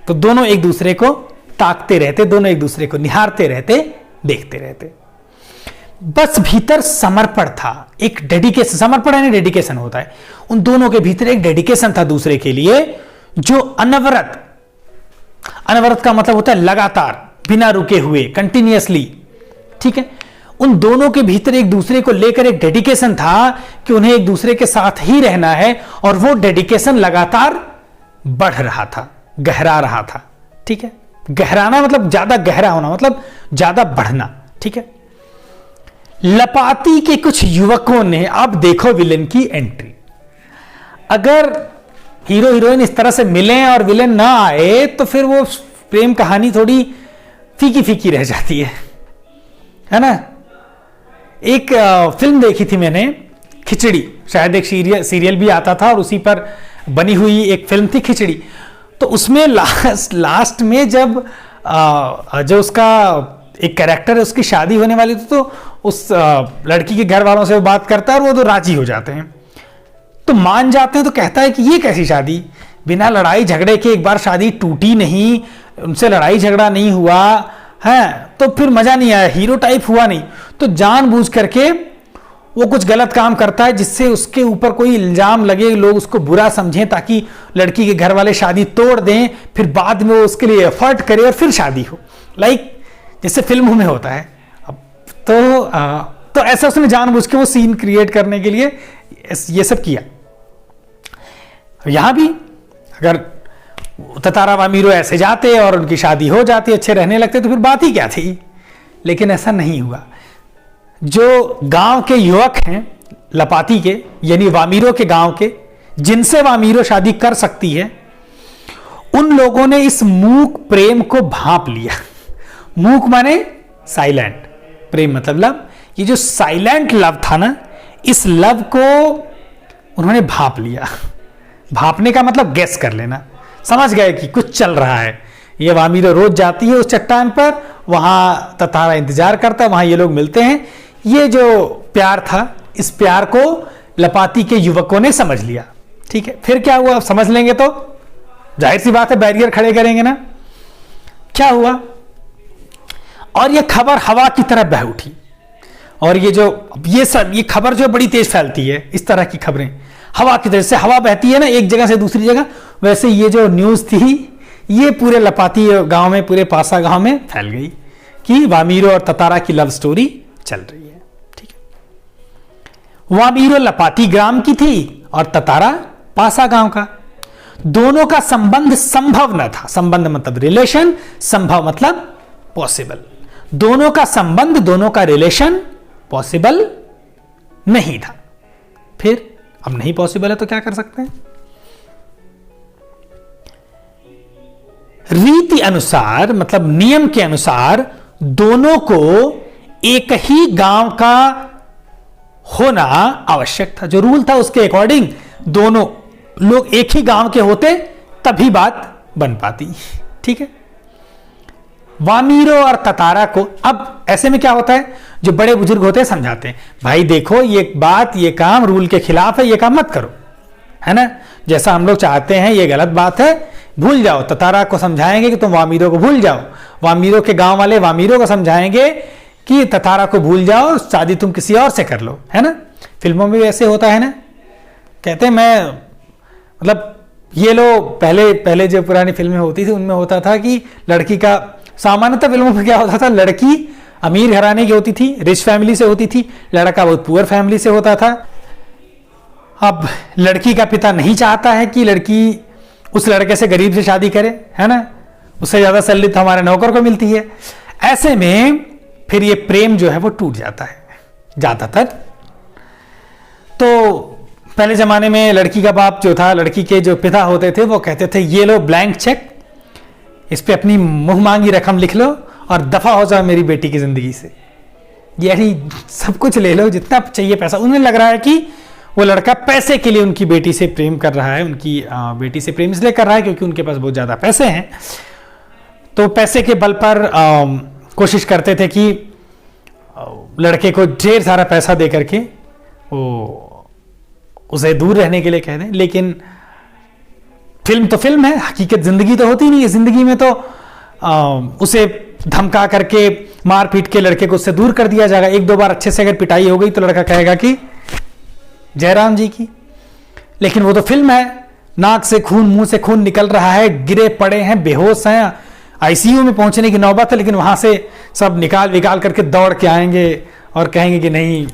तो दोनों एक दूसरे को ताकते रहते, दोनों एक दूसरे को निहारते रहते, देखते रहते। बस भीतर समर्पण था, एक डेडिकेशन, समर्पण यानी डेडिकेशन होता है, उन दोनों के भीतर एक डेडिकेशन था दूसरे के लिए, जो अनवरत, अनवरत का मतलब होता है लगातार, बिना रुके हुए, कंटिन्यूअसली, ठीक है। उन दोनों के भीतर एक दूसरे को लेकर एक डेडिकेशन था कि उन्हें एक दूसरे के साथ ही रहना है, और वो डेडिकेशन लगातार बढ़ रहा था, गहरा रहा था, ठीक है। गहराना मतलब ज्यादा गहरा होना, मतलब ज्यादा बढ़ना, ठीक है। लपाती के कुछ युवकों ने, अब देखो विलेन की एंट्री, अगर हीरो हीरोइन इस तरह से मिले और विलेन ना आए तो फिर वो प्रेम कहानी थोड़ी फीकी फीकी रह जाती है, है ना। एक फिल्म देखी थी मैंने, खिचड़ी, शायद एक सीरियल भी आता था और उसी पर बनी हुई एक फिल्म थी खिचड़ी। तो उसमें लास्ट में जब जो उसका एक कैरेक्टर है, उसकी शादी होने वाली थी, तो उस लड़की के घर वालों से वो बात करता है और वो तो राजी हो जाते हैं, तो मान जाते हैं। तो कहता है कि ये कैसी शादी, बिना लड़ाई झगड़े के, एक बार शादी टूटी नहीं, उनसे लड़ाई झगड़ा नहीं हुआ है, तो फिर मजा नहीं आया, हीरो टाइप हुआ नहीं। तो जानबूझ करके वो कुछ गलत काम करता है जिससे उसके ऊपर कोई इल्जाम लगे, लोग उसको बुरा समझें, ताकि लड़की के घर वाले शादी तोड़ दें, फिर बाद में वो उसके लिए एफर्ट करे और फिर शादी हो, लाइक जैसे फिल्मों में होता है। तो ऐसा उसने जानबूझ के वो सीन क्रिएट करने के लिए ये सब किया। यहां भी अगर ततारा वामीरो ऐसे जाते और उनकी शादी हो जाती, अच्छे रहने लगते, तो फिर बात ही क्या थी। लेकिन ऐसा नहीं हुआ। जो गांव के युवक हैं लपाती के, यानी वामीरो के गांव के, जिनसे वामीरो शादी कर सकती है, उन लोगों ने इस मूक प्रेम को भांप लिया। मूक माने साइलेंट, प्रेम मतलब लव। ये जो साइलेंट लव था ना, इस लव को उन्होंने भांप लिया। भांपने का मतलब गेस कर लेना, समझ गए कि कुछ चल रहा है। ये वामीरो रोज जाती है उस चट्टान पर, वहां ततारा इंतजार करता है, वहां ये लोग मिलते हैं। ये जो प्यार था, इस प्यार को लपाती के युवकों ने समझ लिया। ठीक है, फिर क्या हुआ, अब समझ लेंगे तो जाहिर सी बात है बैरियर खड़े करेंगे ना। क्या हुआ, और ये खबर हवा की तरह बह उठी। और ये खबर जो बड़ी तेज फैलती है, इस तरह की खबरें हवा की तरह से, हवा बहती है ना एक जगह से दूसरी जगह, वैसे ये जो न्यूज थी ये पूरे लपाती गांव में, पूरे पासा गांव में फैल गई कि वामीरो और ततारा की लव स्टोरी चल रही है। ठीक है, वामीरो लपाती ग्राम की थी और ततारा पासा गांव का। दोनों का संबंध संभव न था। संबंध मतलब रिलेशन, संभव मतलब पॉसिबल। दोनों का संबंध, दोनों का रिलेशन पॉसिबल नहीं था। फिर अब नहीं पॉसिबल है तो क्या कर सकते हैं। रीति अनुसार मतलब नियम के अनुसार दोनों को एक ही गांव का होना आवश्यक था। जो रूल था उसके अकॉर्डिंग दोनों लोग एक ही गांव के होते तभी बात बन पाती। ठीक है, वामीरो और ततारा को अब ऐसे में क्या होता है, जो बड़े बुजुर्ग होते हैं समझाते हैं, भाई देखो ये बात, ये काम रूल के खिलाफ है, ये काम मत करो, है ना। जैसा हम लोग चाहते हैं ये गलत बात है, भूल जाओ। ततारा को समझाएंगे कि तुम वामीरो को भूल जाओ, वामीरो के गांव वाले वामीरो को समझाएंगे कि ततारा को भूल जाओ, शादी तुम किसी और से कर लो, है ना। फिल्मों में भी ऐसे होता है ना, कहते हैं मैं मतलब ये लोग पहले जो पुरानी फिल्में होती थी उनमें होता था कि लड़की का, सामान्यतः फिल्मों में क्या होता था, लड़की अमीर घराने की होती थी, रिच फैमिली से होती थी, लड़का बहुत पुअर फैमिली से होता था। अब लड़की का पिता नहीं चाहता है कि लड़की उस लड़के से गरीब से शादी करे, है ना, उससे ज्यादा सैलरी तो हमारे नौकर को मिलती है। ऐसे में फिर ये प्रेम जो है वो टूट जाता है ज्यादातर। तो पहले जमाने में लड़की का बाप जो था, लड़की के जो पिता होते थे, वो कहते थे ये लो ब्लैंक चेक, इस पे अपनी मुंह मांगी रकम लिख लो और दफा हो जाओ मेरी बेटी की जिंदगी से। यानी सब कुछ ले लो, जितना चाहिए पैसा। उन्हें लग रहा है कि वो लड़का पैसे के लिए उनकी बेटी से प्रेम कर रहा है, उनकी बेटी से प्रेम इसलिए कर रहा है क्योंकि उनके पास बहुत ज्यादा पैसे हैं। तो पैसे के बल पर कोशिश करते थे कि लड़के को ढेर सारा पैसा दे करके वो उसे दूर रहने के लिए कह दें। लेकिन फिल्म तो फिल्म है, हकीकत जिंदगी तो होती नहीं है। जिंदगी में तो उसे धमका करके मार पीट के लड़के को उससे दूर कर दिया जाएगा। एक दो बार अच्छे से अगर पिटाई हो गई तो लड़का कहेगा कि जयराम जी की। लेकिन वो तो फिल्म है, नाक से खून, मुंह से खून निकल रहा है, गिरे पड़े हैं, बेहोश हैं, आईसीयू में पहुंचने की नौबत है, लेकिन वहां से सब निकाल विकाल करके दौड़ के आएंगे और कहेंगे कि नहीं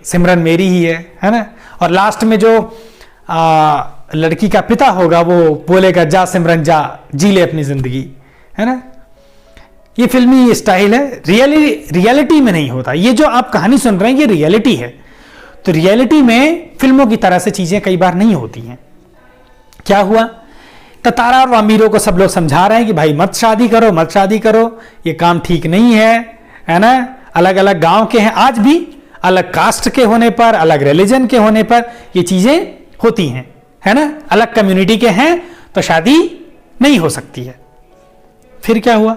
सिमरन मेरी ही है ना। और लास्ट में जो लड़की का पिता होगा वो बोलेगा जा सिमरन जा, जी ले अपनी जिंदगी, है ना। ये फिल्मी स्टाइल है, रियलिटी में नहीं होता। ये जो आप कहानी सुन रहे हैं ये रियलिटी है। तो रियलिटी में फिल्मों की तरह से चीजें कई बार नहीं होती हैं। क्या हुआ, ततारा और वामीरो को सब लोग समझा रहे हैं कि भाई मत शादी करो, मत शादी करो, ये काम ठीक नहीं है ना। अलग अलग गांव के हैं, आज भी अलग कास्ट के होने पर, अलग रिलीजन के होने पर ये चीजें होती हैं, है ना। अलग कम्युनिटी के हैं तो शादी नहीं हो सकती है। फिर क्या हुआ,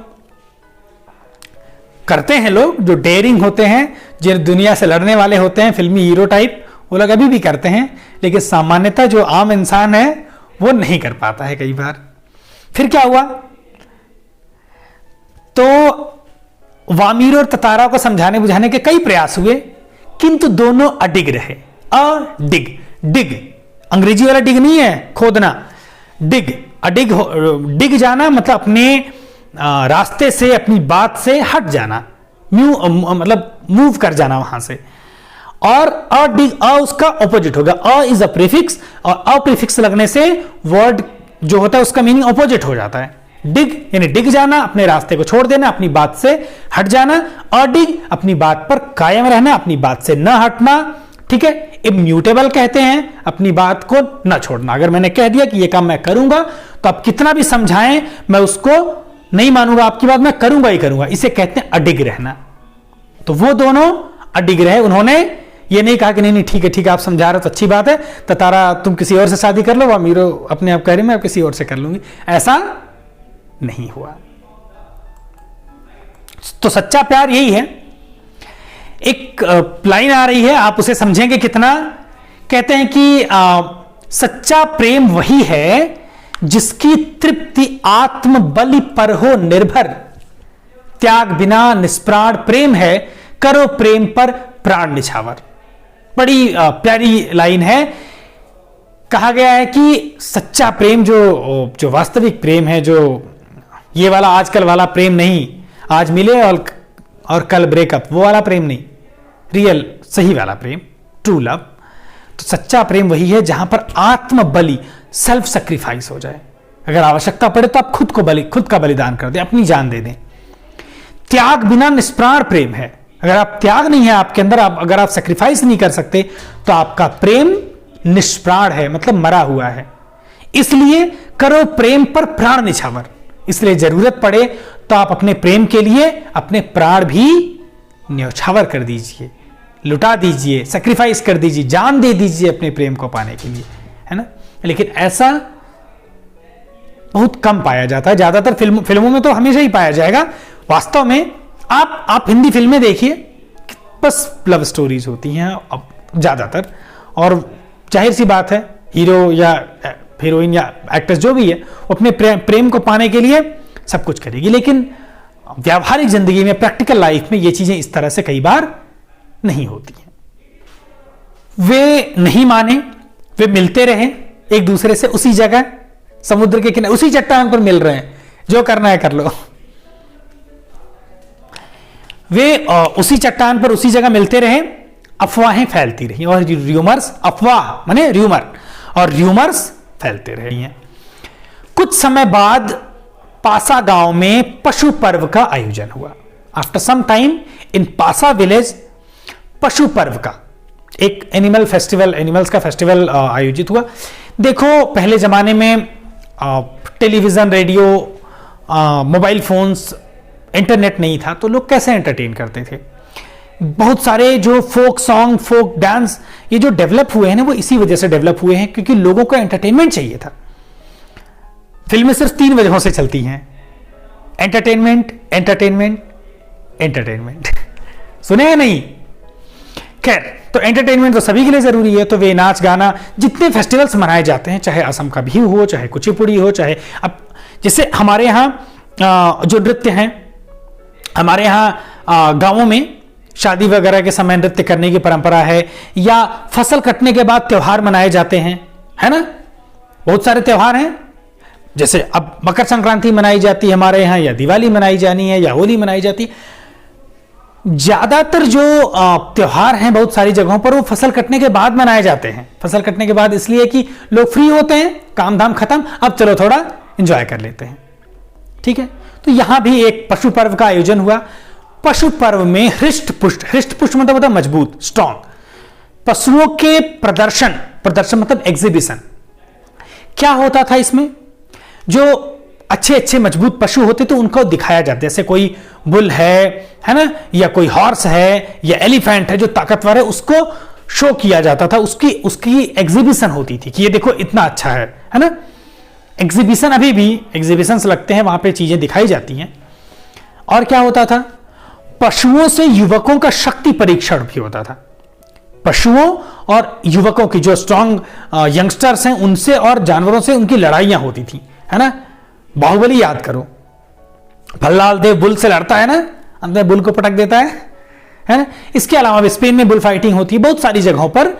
करते हैं लोग जो डेयरिंग होते हैं, जो दुनिया से लड़ने वाले होते हैं, फिल्मी हीरो टाइप, वो लोग अभी भी करते हैं, लेकिन सामान्यतः जो आम इंसान है वो नहीं कर पाता है कई बार। फिर क्या हुआ, तो वामीर और ततारा को समझाने बुझाने के कई प्रयास हुए, किंतु दोनों अडिग रहे। अडिग, डिग अंग्रेजी वाला डिग नहीं है खोदना, डिग, अडिग, डिग जाना मतलब अपने रास्ते से, अपनी बात से हट जाना, मतलब मूव कर जाना वहां से। और अडिग, अ उसका ऑपोजिट होगा, अ इज अ प्रीफिक्स, और अ प्रीफिक्स लगने से वर्ड जो होता है उसका मीनिंग ऑपोजिट हो जाता है। डिग यानी डिग जाना, अपने रास्ते को छोड़ देना, अपनी बात से हट जाना। अडिग अपनी बात पर कायम रहना, अपनी बात से न हटना, ठीक है। इम्यूटेबल कहते हैं अपनी बात को न छोड़ना। अगर मैंने कह दिया कि ये काम मैं करूंगा तो आप कितना भी समझाएं मैं उसको नहीं मानूंगा, आपकी बात मैं करूंगा ही करूंगा, इसे कहते हैं अडिग रहना। तो वो दोनों अडिग रहे, उन्होंने ये नहीं कहा कि नहीं नहीं ठीक है आप समझा रहे हो तो अच्छी बात है, ततारा तुम किसी और से शादी कर लो, वामीरो अपने आप कह रही मैं किसी और से कर लूंगी, ऐसा नहीं हुआ। तो सच्चा प्यार यही है। एक लाइन आ रही है, आप उसे समझेंगे कितना, कहते हैं कि सच्चा प्रेम वही है जिसकी तृप्ति आत्म बलि पर हो निर्भर, त्याग बिना निष्प्राण प्रेम है, करो प्रेम पर प्राण निछावर। बड़ी प्यारी लाइन है। कहा गया है कि सच्चा प्रेम जो वास्तविक प्रेम है, जो ये वाला आजकल वाला प्रेम नहीं, आज मिले और कल ब्रेकअप, वो वाला प्रेम नहीं, रियल सही वाला प्रेम, ट्रू लव। तो सच्चा प्रेम वही है जहां पर आत्म बलि, सेल्फ सेक्रीफाइस हो जाए। अगर आवश्यकता पड़े तो आप खुद का बलिदान कर दें, अपनी जान दे दें। त्याग बिना निष्प्राण प्रेम है। अगर आप त्याग नहीं है आपके अंदर, अगर आप सेक्रीफाइस नहीं कर सकते तो आपका प्रेम निष्प्राण है, मतलब मरा हुआ है। इसलिए करो प्रेम पर प्राण निछावर। इसलिए जरूरत पड़े तो आप अपने प्रेम के लिए अपने प्राण भी न्यौछावर कर दीजिए, लुटा दीजिए, सेक्रीफाइस कर दीजिए, जान दे दीजिए अपने प्रेम को पाने के लिए, है ना। लेकिन ऐसा बहुत कम पाया जाता है। ज्यादातर फिल्मों में तो हमेशा ही पाया जाएगा। वास्तव में आप हिंदी फिल्में देखिए, बस लव स्टोरीज होती हैं अब ज्यादातर, और जाहिर सी बात है हीरो या हीरोइन या एक्ट्रेस जो भी है वो अपने प्रेम को पाने के लिए सब कुछ करेगी। लेकिन व्यावहारिक जिंदगी में, प्रैक्टिकल लाइफ में ये चीजें इस तरह से कई बार नहीं होती हैं। वे नहीं माने, वे मिलते रहे एक दूसरे से उसी जगह, समुद्र के किनारे, उसी चट्टान पर मिल रहे हैं, जो करना है कर लो। वे उसी चट्टान पर उसी जगह मिलते रहे, अफवाहें फैलती रही, और र्यूमर्स, अफवाह माने र्यूमर, और र्यूमर्स फैलते रहे हैं। कुछ समय बाद पासा गांव में पशु पर्व का आयोजन हुआ। आफ्टर सम टाइम इन पासा विलेज पशु पर्व का एक एनिमल्स का फेस्टिवल आयोजित हुआ। देखो पहले जमाने में television, radio, mobile phones, internet नहीं था, तो लोग कैसे एंटरटेन करते थे। बहुत सारे जो फोक सॉन्ग, फोक डांस ये जो डेवलप हुए हैं ना, वो इसी वजह से डेवलप हुए हैं क्योंकि लोगों को एंटरटेनमेंट चाहिए था। फिल्में सिर्फ 3 वजहों से चलती हैं, एंटरटेनमेंट, एंटरटेनमेंट, एंटरटेनमेंट। सुने हैं नहीं? खैर, तो एंटरटेनमेंट तो सभी के लिए जरूरी है। तो वे नाच गाना, जितने फेस्टिवल्स मनाए जाते हैं, चाहे असम का बिहू हो, चाहे कुचिपुड़ी हो, चाहे अब जैसे हमारे यहाँ जो नृत्य हैं, हमारे यहाँ गांवों में शादी वगैरह के समय नृत्य करने की परंपरा है, या फसल कटने के बाद त्योहार मनाए जाते हैं, है ना। बहुत सारे त्योहार हैं, जैसे अब मकर संक्रांति मनाई जाती है हमारे यहाँ, या दिवाली मनाई जानी है, या होली मनाई जाती है। ज्यादातर जो त्योहार हैं बहुत सारी जगहों पर वो फसल कटने के बाद मनाए जाते हैं। फसल कटने के बाद इसलिए कि लोग फ्री होते हैं, काम धाम खत्म, अब चलो थोड़ा एंजॉय कर लेते हैं, ठीक है। तो यहां भी एक पशु पर्व का आयोजन हुआ। पशु पर्व में हृष्ट पुष्ट मतलब होता है मजबूत, स्ट्रॉन्ग, पशुओं के प्रदर्शन मतलब एग्जीबिशन। क्या होता था इसमें, जो अच्छे अच्छे मजबूत पशु होते तो उनको दिखाया जाता, जैसे कोई बुल है ना, या कोई हॉर्स है या एलिफेंट है जो ताकतवर है, उसको शो किया जाता था, उसकी एग्जीबिशन होती थी कि ये देखो इतना अच्छा है ना। एग्जीबिशन, अभी भी एग्जीबिशंस लगते हैं, वहां पे चीजें दिखाई जाती हैं। और क्या होता था, पशुओं से युवकों का शक्ति परीक्षण भी होता था। पशुओं और युवकों की, जो स्ट्रॉन्ग यंगस्टर्स हैं उनसे और जानवरों से उनकी लड़ाइयां होती थी, है ना। बाहुबली याद करो, भल्लाल देव बुल से लड़ता है ना, अंत में बुल को पटक देता है ना। इसके अलावा भी स्पेन में बुल फाइटिंग होती है, बहुत सारी जगहों पर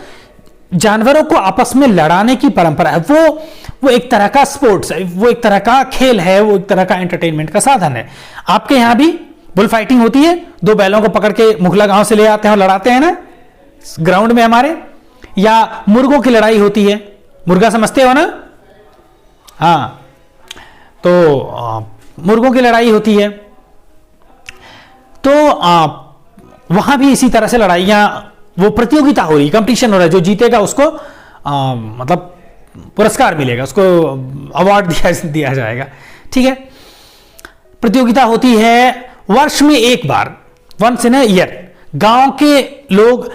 जानवरों को आपस में लड़ाने की परंपरा है। वो एक तरह का स्पोर्ट्स है, वो एक तरह का खेल है, वो एक तरह का एंटरटेनमेंट का साधन है। आपके यहां भी बुल फाइटिंग होती है, दो बैलों को पकड़ के मुखला गांव से ले आते हैं और लड़ाते हैं ना ग्राउंड में हमारे। या मुर्गों की लड़ाई होती है, मुर्गा समझते हो ना, हाँ, तो मुर्गों की लड़ाई होती है। तो वहां भी इसी तरह से लड़ाइयां, वो प्रतियोगिता हो रही, कंपटीशन हो रहा है, जो जीतेगा उसको मतलब पुरस्कार मिलेगा, उसको अवार्ड दिया जाएगा, ठीक है। प्रतियोगिता होती है वर्ष में एक बार, वंस इन अ ईयर। गांव के लोग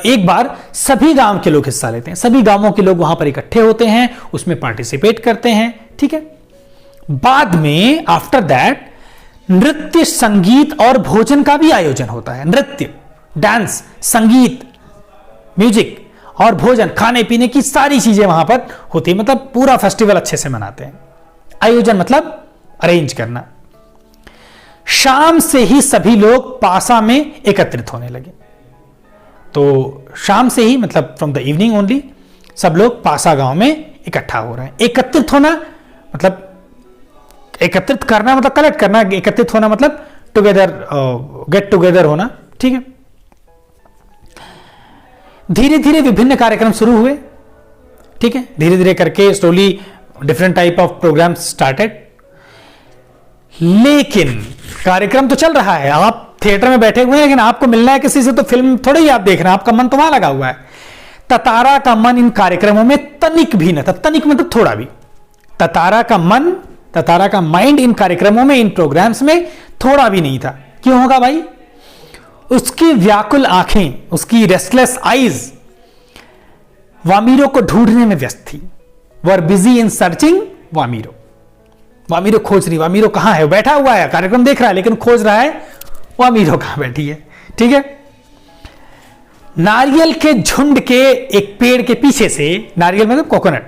एक बार सभी गांव के लोग हिस्सा लेते हैं, सभी गांवों के लोग वहां पर इकट्ठे होते हैं, उसमें पार्टिसिपेट करते हैं, ठीक है। बाद में आफ्टर दैट नृत्य, संगीत और भोजन का भी आयोजन होता है। नृत्य, डांस, संगीत, म्यूजिक और भोजन, खाने पीने की सारी चीजें वहां पर होती है, मतलब पूरा फेस्टिवल अच्छे से मनाते हैं। आयोजन मतलब अरेंज करना। शाम से ही सभी लोग पासा में एकत्रित होने लगे। तो शाम से ही मतलब फ्रॉम द इवनिंग ओनली सब लोग पासा गांव में इकट्ठा हो रहे हैं। एकत्रित होना मतलब, एकत्रित करना मतलब कलेक्ट करना, एकत्रित होना मतलब टुगेदर, गेट टुगेदर होना, ठीक है। धीरे धीरे विभिन्न कार्यक्रम शुरू हुए, ठीक है, धीरे धीरे करके slowly different type of program started. लेकिन कार्यक्रम तो चल रहा है, आप थिएटर में बैठे हुए हैं, लेकिन आपको मिलना है किसी से तो फिल्म थोड़ी ही आप देख रहे हैं, आपका मन तो वहां लगा हुआ है। ततारा का मन इन कार्यक्रमों में तनिक भी न था, तनिक मतलब थोड़ा भी। ततारा का मन, ततारा का माइंड इन कार्यक्रमों में, इन प्रोग्राम्स में थोड़ा भी नहीं था। क्यों होगा भाई? उसकी व्याकुल आंखें, उसकी रेस्टलेस आईज वामीरो को ढूंढने में व्यस्त थी। वर busy in searching Vamiro. Vamiro खोज रही, वामीरो कहां है? बैठा हुआ है, कार्यक्रम देख रहा है, लेकिन खोज रहा है वामीरो कहां बैठी है, ठीक है। नारियल के झुंड के एक पेड़ के पीछे से, नारियल मतलब कोकोनट,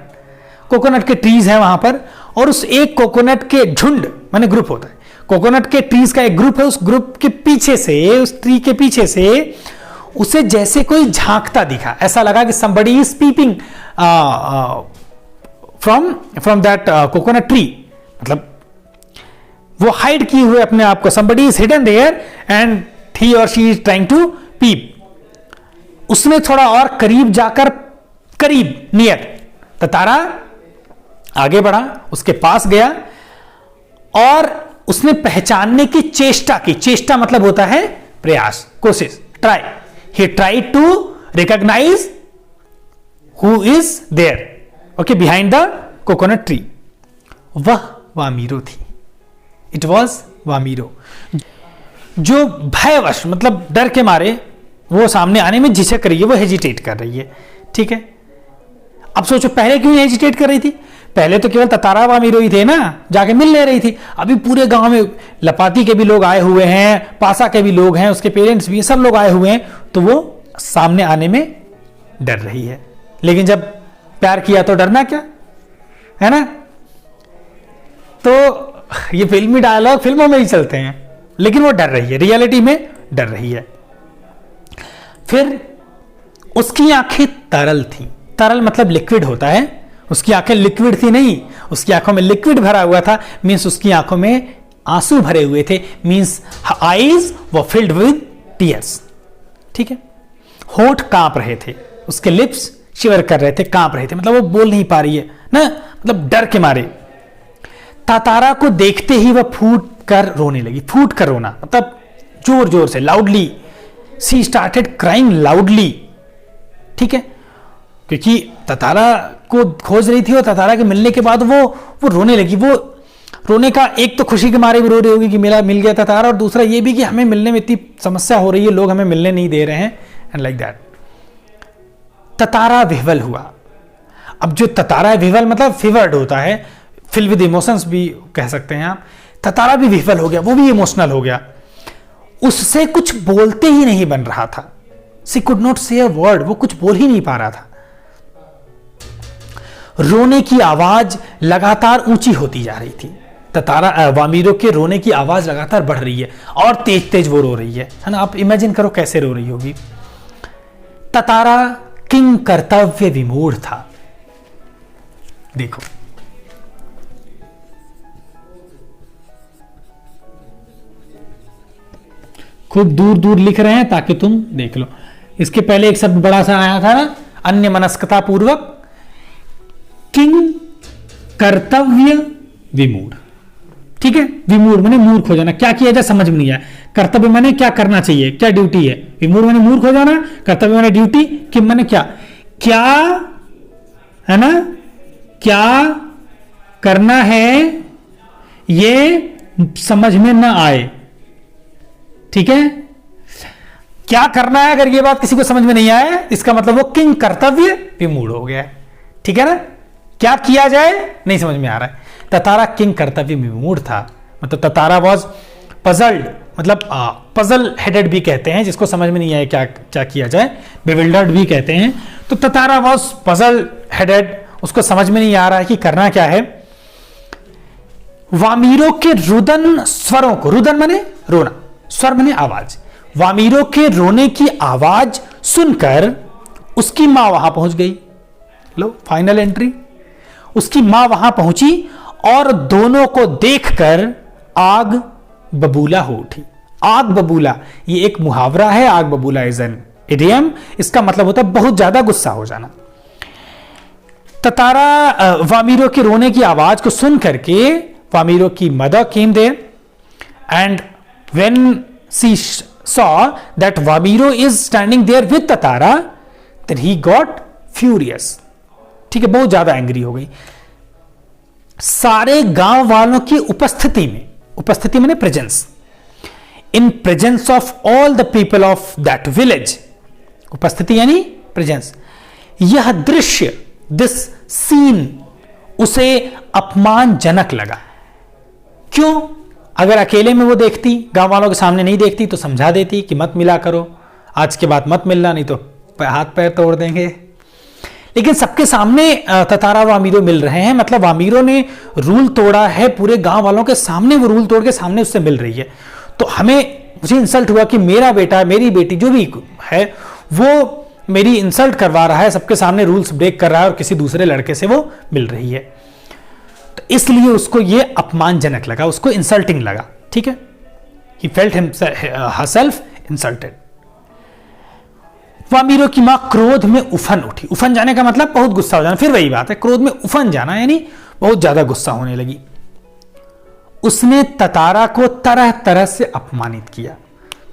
कोकोनट के ट्रीज हैं वहां पर, और उस एक कोकोनट के झुंड माने ग्रुप होता है, कोकोनट के ट्रीज का एक ग्रुप है, उस ग्रुप के पीछे से, उस ट्री के पीछे से उसे जैसे कोई झांकता दिखा। ऐसा लगा कि somebody is peeping from that coconut tree, मतलब वो हाइड किए हुए अपने आप को, somebody is hidden there and he or she is trying to peep। उसने थोड़ा और करीब जाकर, करीब नियर, ततारा आगे बढ़ा, उसके पास गया और उसने पहचानने की चेष्टा की। चेष्टा मतलब होता है प्रयास, कोशिश, try. He tried to recognize who is there, okay, behind the coconut tree। वह वामीरो थी। It was वामीरो, जो भयवश मतलब डर के मारे वो सामने आने में झिझक रही है, वो हेजिटेट कर रही है, ठीक है। अब सोचो पहले क्यों हेजिटेट कर रही थी? पहले तो केवल ततारा वामीरो ही थे ना, जाके मिल ले रही थी। अभी पूरे गांव में लपाती के भी लोग आए हुए हैं, पासा के भी लोग हैं, उसके पेरेंट्स भी, सब लोग आए हुए हैं, तो वो सामने आने में डर रही है। लेकिन जब प्यार किया तो डरना क्या, है ना। तो ये फिल्मी डायलॉग फिल्मों में ही चलते हैं, लेकिन वो डर रही है, रियलिटी में डर रही है। फिर उसकी आंखें तरल थी। तरल मतलब लिक्विड होता है, उसकी आंखें लिक्विड थी नहीं, उसकी आंखों में लिक्विड भरा हुआ था, मींस उसकी आंखों में आंसू भरे हुए थे, means eyes were filled with tears, ठीक है। होठ कांप रहे थे, उसके लिप्स शिवर कर रहे थे, कांप रहे थे, मतलब वो बोल नहीं पा रही है ना, मतलब डर के मारे। तातारा को देखते ही वह फूट कर रोने लगी। फूट कर रोना मतलब जोर जोर से, लाउडली। सी स्टार्टेड क्राइंग लाउडली, ठीक है, क्योंकि ततारा को खोज रही थी और ततारा के मिलने के बाद वो रोने लगी। वो रोने का एक तो खुशी के मारे भी रो रही होगी कि मिला, मिल गया ततारा, और दूसरा ये भी कि हमें मिलने में इतनी समस्या हो रही है, लोग हमें मिलने नहीं दे रहे हैं, एंड लाइक दैट। ततारा विह्वल हुआ। अब जो ततारा विह्वल मतलब फीवर्ड होता है, फिल विद इमोशंस भी कह सकते हैं आप। ततारा भी विह्वल हो गया, वो भी इमोशनल हो गया, उससे कुछ बोलते ही नहीं बन रहा था। शी कुड नॉट से अ वर्ड, वो कुछ बोल ही नहीं पा रहा था। रोने की आवाज लगातार ऊंची होती जा रही थी। ततारा वामीरो के रोने की आवाज लगातार बढ़ रही है और तेज तेज वो रो रही है ना। आप इमेजिन करो कैसे रो रही होगी। ततारा किंग कर्तव्य विमूढ़ था। देखो खूब दूर दूर लिख रहे हैं ताकि तुम देख लो। इसके पहले एक शब्द बड़ा सा आया था ना, अन्य मनस्कता पूर्वक। किंग कर्तव्य विमूढ़, ठीक है। विमूढ़ माने मूर्ख हो जाना, क्या किया जाए समझ में नहीं आया। कर्तव्य माने क्या करना चाहिए, क्या ड्यूटी है। विमूढ़ माने मूर्ख हो जाना, कर्तव्य माने ड्यूटी, किम माने क्या, क्या है ना, क्या करना है ये समझ में ना आए, ठीक है। क्या करना है अगर ये बात किसी को समझ में नहीं आए, इसका मतलब वो किंग कर्तव्य विमूढ़ हो गया है, ठीक है ना। क्या किया जाए नहीं समझ में आ रहा है। ततारा किंग कर्तव्य विमूढ़ था, मतलब ततारा वॉज पजल्ड, मतलब पजल हेडेड भी कहते हैं जिसको समझ में नहीं आया क्या क्या किया जाए, बेविल्डर्ड भी कहते हैं। तो ततारा वॉज पजल हेडेड, उसको समझ में नहीं आ रहा है कि करना क्या है। वामीरो के रुदन स्वरों को, रुदन माने रोना, स्वर माने आवाज, वामीरो के रोने की आवाज सुनकर उसकी मां वहां पहुंच गई। लो फाइनल एंट्री, उसकी मां वहां पहुंची और दोनों को देखकर आग बबूला हो उठी। आग बबूला ये एक मुहावरा है, आग बबूला इज एन इडियम, इसका मतलब होता है बहुत ज्यादा गुस्सा हो जाना। ततारा वामीरो के रोने की आवाज को सुन करके वामीरो की mother came there and when she saw that Vamiro is standing there with Tatara then he got furious, ठीक है, बहुत ज्यादा एंग्री हो गई। सारे गांव वालों की उपस्थिति में, उपस्थिति मैंने presence, in presence of all the people of that village, उपस्थिति यानी प्रेजेंस, यह दृश्य दिस सीन उसे अपमानजनक लगा। क्यों? अगर अकेले में वो देखती, गांव वालों के सामने नहीं देखती तो समझा देती कि मत मिला करो, आज के बाद मत मिलना नहीं तो हाथ पैर तोड़ देंगे। लेकिन सबके सामने ततारा वामीरो मिल रहे हैं, मतलब वामीरो ने रूल तोड़ा है पूरे गांव वालों के सामने, वो रूल तोड़ के सामने उससे मिल रही है। तो मुझे इंसल्ट हुआ कि मेरा बेटा, मेरी बेटी जो भी है वो मेरी इंसल्ट करवा रहा है, सबके सामने रूल्स ब्रेक कर रहा है और किसी दूसरे लड़के से वो मिल रही है। तो इसलिए उसको ये अपमानजनक लगा, उसको इंसल्टिंग लगा, ठीक है। He felt herself insulted. Vamiro की मां क्रोध में उफन उठी। उफन जाने का मतलब बहुत गुस्सा हो जाना, फिर वही बात है, क्रोध में उफन जाना यानी बहुत ज्यादा गुस्सा होने लगी। उसने ततारा को तरह तरह से अपमानित किया।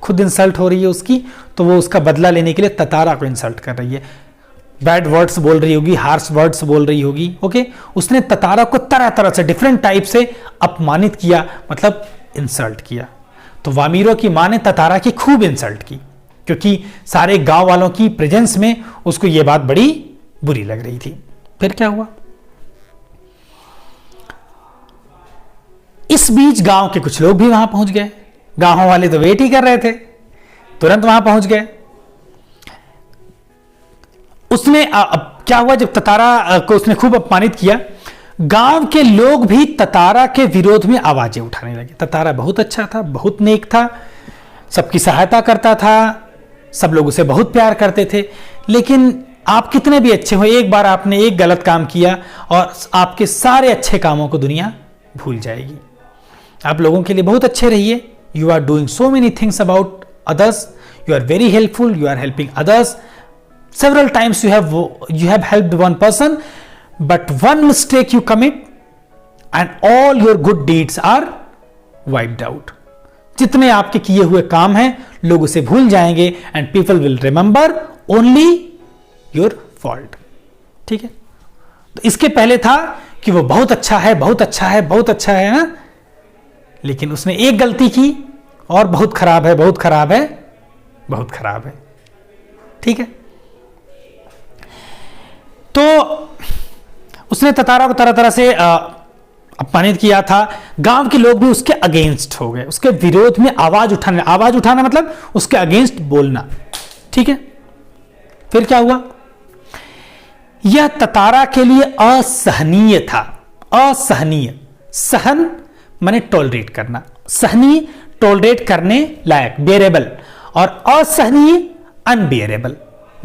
खुद इंसल्ट हो रही है उसकी, तो वो उसका बदला लेने के लिए ततारा को इंसल्ट कर रही है, बैड वर्ड्स बोल रही होगी, हार्श वर्ड्स बोल रही होगी, ओके। उसने ततारा को तरह तरह से डिफरेंट टाइप से अपमानित किया, मतलब इंसल्ट किया। तो वामीरो की मां ने ततारा की खूब इंसल्ट की, क्योंकि सारे गांव वालों की प्रेजेंस में उसको यह बात बड़ी बुरी लग रही थी। फिर क्या हुआ? इस बीच गांव के कुछ लोग भी वहां पहुंच गए। गांव वाले तो वेट ही कर रहे थे, तुरंत वहां पहुंच गए। उसने क्या हुआ, जब ततारा को उसने खूब अपमानित किया, गांव के लोग भी ततारा के विरोध में आवाजें उठाने लगे। ततारा बहुत अच्छा था, बहुत नेक था, सबकी सहायता करता था, सब लोग उसे बहुत प्यार करते थे। लेकिन आप कितने भी अच्छे हो, एक बार आपने एक गलत काम किया और आपके सारे अच्छे कामों को दुनिया भूल जाएगी। आप लोगों के लिए बहुत अच्छे रहिए, you are doing so many things about others, you are very helpful, you are helping others, several times you have helped one person, but one mistake you commit and all your good deeds are wiped out. जितने आपके किए हुए काम हैं लोग उसे भूल जाएंगे and people will remember only your fault. ठीक है, तो इसके पहले था कि वो बहुत अच्छा है, बहुत अच्छा है, बहुत अच्छा है ना, लेकिन उसने एक गलती की और बहुत खराब है, बहुत खराब है, बहुत खराब है। ठीक है, तो उसने ततारा को तरह तरह से अपमानित किया था। गांव के लोग भी उसके अगेंस्ट हो गए, उसके विरोध में आवाज उठाना मतलब उसके अगेंस्ट बोलना। ठीक है, फिर क्या हुआ? यह ततारा के लिए असहनीय था। असहनीय, सहन माने टॉलरेट करना, सहनीय टॉलरेट करने लायक, बेरेबल, और असहनीय अनबेरेबल।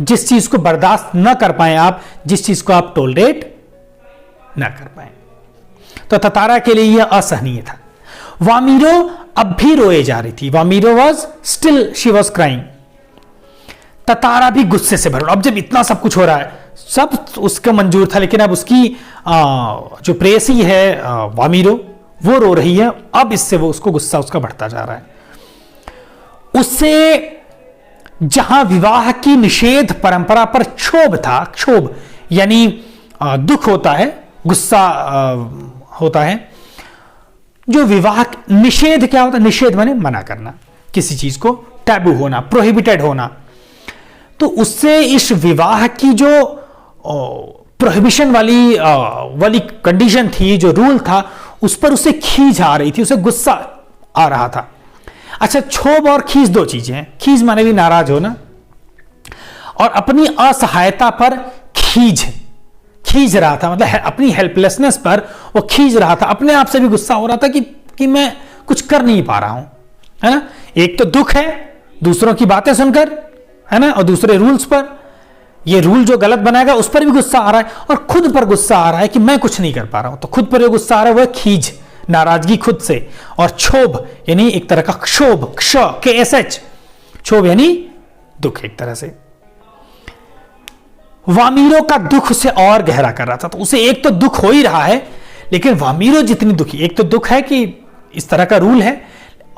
जिस चीज को बर्दाश्त न कर पाए आप, जिस चीज को आप टॉलरेट न कर पाए, तो ततारा के लिए यह असहनीय था। वामीरो अब भी रोए जा रही थी। Vamiro was still, she was crying. Tatara भी गुस्से से भरा। अब जब इतना सब कुछ हो रहा है, सब उसका मंजूर था, लेकिन अब उसकी जो प्रेयसी है वामीरो, वो रो रही है। अब इससे वो उसको गुस्सा उसका बढ़ता जा रहा है। उससे जहां विवाह की निषेध परंपरा पर क्षोभ था, क्षोभ यानी दुख होता है, गुस्सा होता है। जो विवाह निषेध क्या होता है? निषेध माने मना करना, किसी चीज को टैबू होना, प्रोहिबिटेड होना। तो उससे इस विवाह की जो प्रोहिबिशन वाली कंडीशन थी, जो रूल था, उस पर उसे खींच आ रही थी, उसे गुस्सा आ रहा था। अच्छा, क्षोभ और खींच दो चीजें हैं। खींच माने भी नाराज होना, और अपनी असहायता पर खींच रहा था, मतलब अपनी हेल्पलेसनेस पर वो खींच रहा था। अपने आप से भी गुस्सा हो रहा था कि मैं कुछ कर नहीं पा रहा हूं, है ना। एक तो दुख है दूसरों की बातें सुनकर, है ना, और दूसरे रूल्स पर, ये रूल जो गलत बनाएगा उस पर भी गुस्सा आ रहा है, और खुद पर गुस्सा आ रहा है कि मैं कुछ नहीं कर पा रहा हूं। तो खुद पर जो गुस्सा आ रहा है वह खींच, नाराजगी खुद से। और क्षोभ यानी एक तरह का क्षोभ, KSH, क्षोभ यानी दुख एक तरह से। वामीरो का दुख उसे और गहरा कर रहा था। तो उसे एक तो दुख हो ही रहा है, लेकिन वामीरो जितनी दुखी, एक तो दुख है कि इस तरह का रूल है,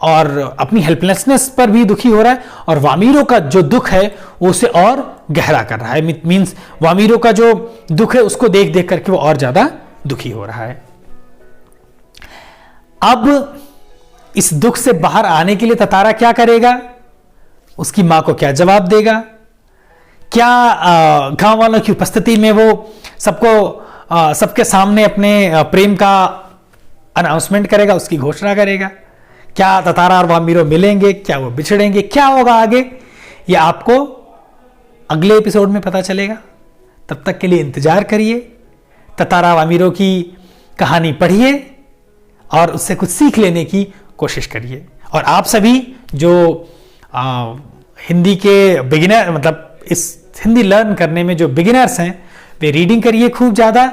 और अपनी हेल्पलेसनेस पर भी दुखी हो रहा है, और वामीरो का जो दुख है वो उसे और गहरा कर रहा है। मीन्स वामीरो का जो दुख है उसको देख देख करके वो और ज्यादा दुखी हो रहा है। अब इस दुख से बाहर आने के लिए ततारा क्या करेगा? उसकी मां को क्या जवाब देगा? क्या गांव वालों की उपस्थिति में वो सबके सामने अपने प्रेम का अनाउंसमेंट करेगा, उसकी घोषणा करेगा? क्या ततारा और वामीरो मिलेंगे? क्या वो बिछड़ेंगे? क्या होगा आगे, ये आपको अगले एपिसोड में पता चलेगा। तब तक के लिए इंतजार करिए, ततारा वामीरो की कहानी पढ़िए और उससे कुछ सीख लेने की कोशिश करिए। और आप सभी जो हिंदी के बिगिनर, मतलब इस हिंदी लर्न करने में जो बिगिनर्स हैं, वे रीडिंग करिए खूब ज़्यादा,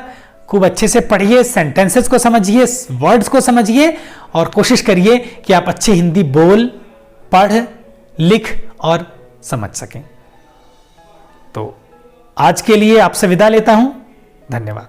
खूब अच्छे से पढ़िए, सेंटेंसेस को समझिए, वर्ड्स को समझिए, और कोशिश करिए कि आप अच्छी हिंदी बोल, पढ़, लिख और समझ सकें। तो आज के लिए आपसे विदा लेता हूं। धन्यवाद।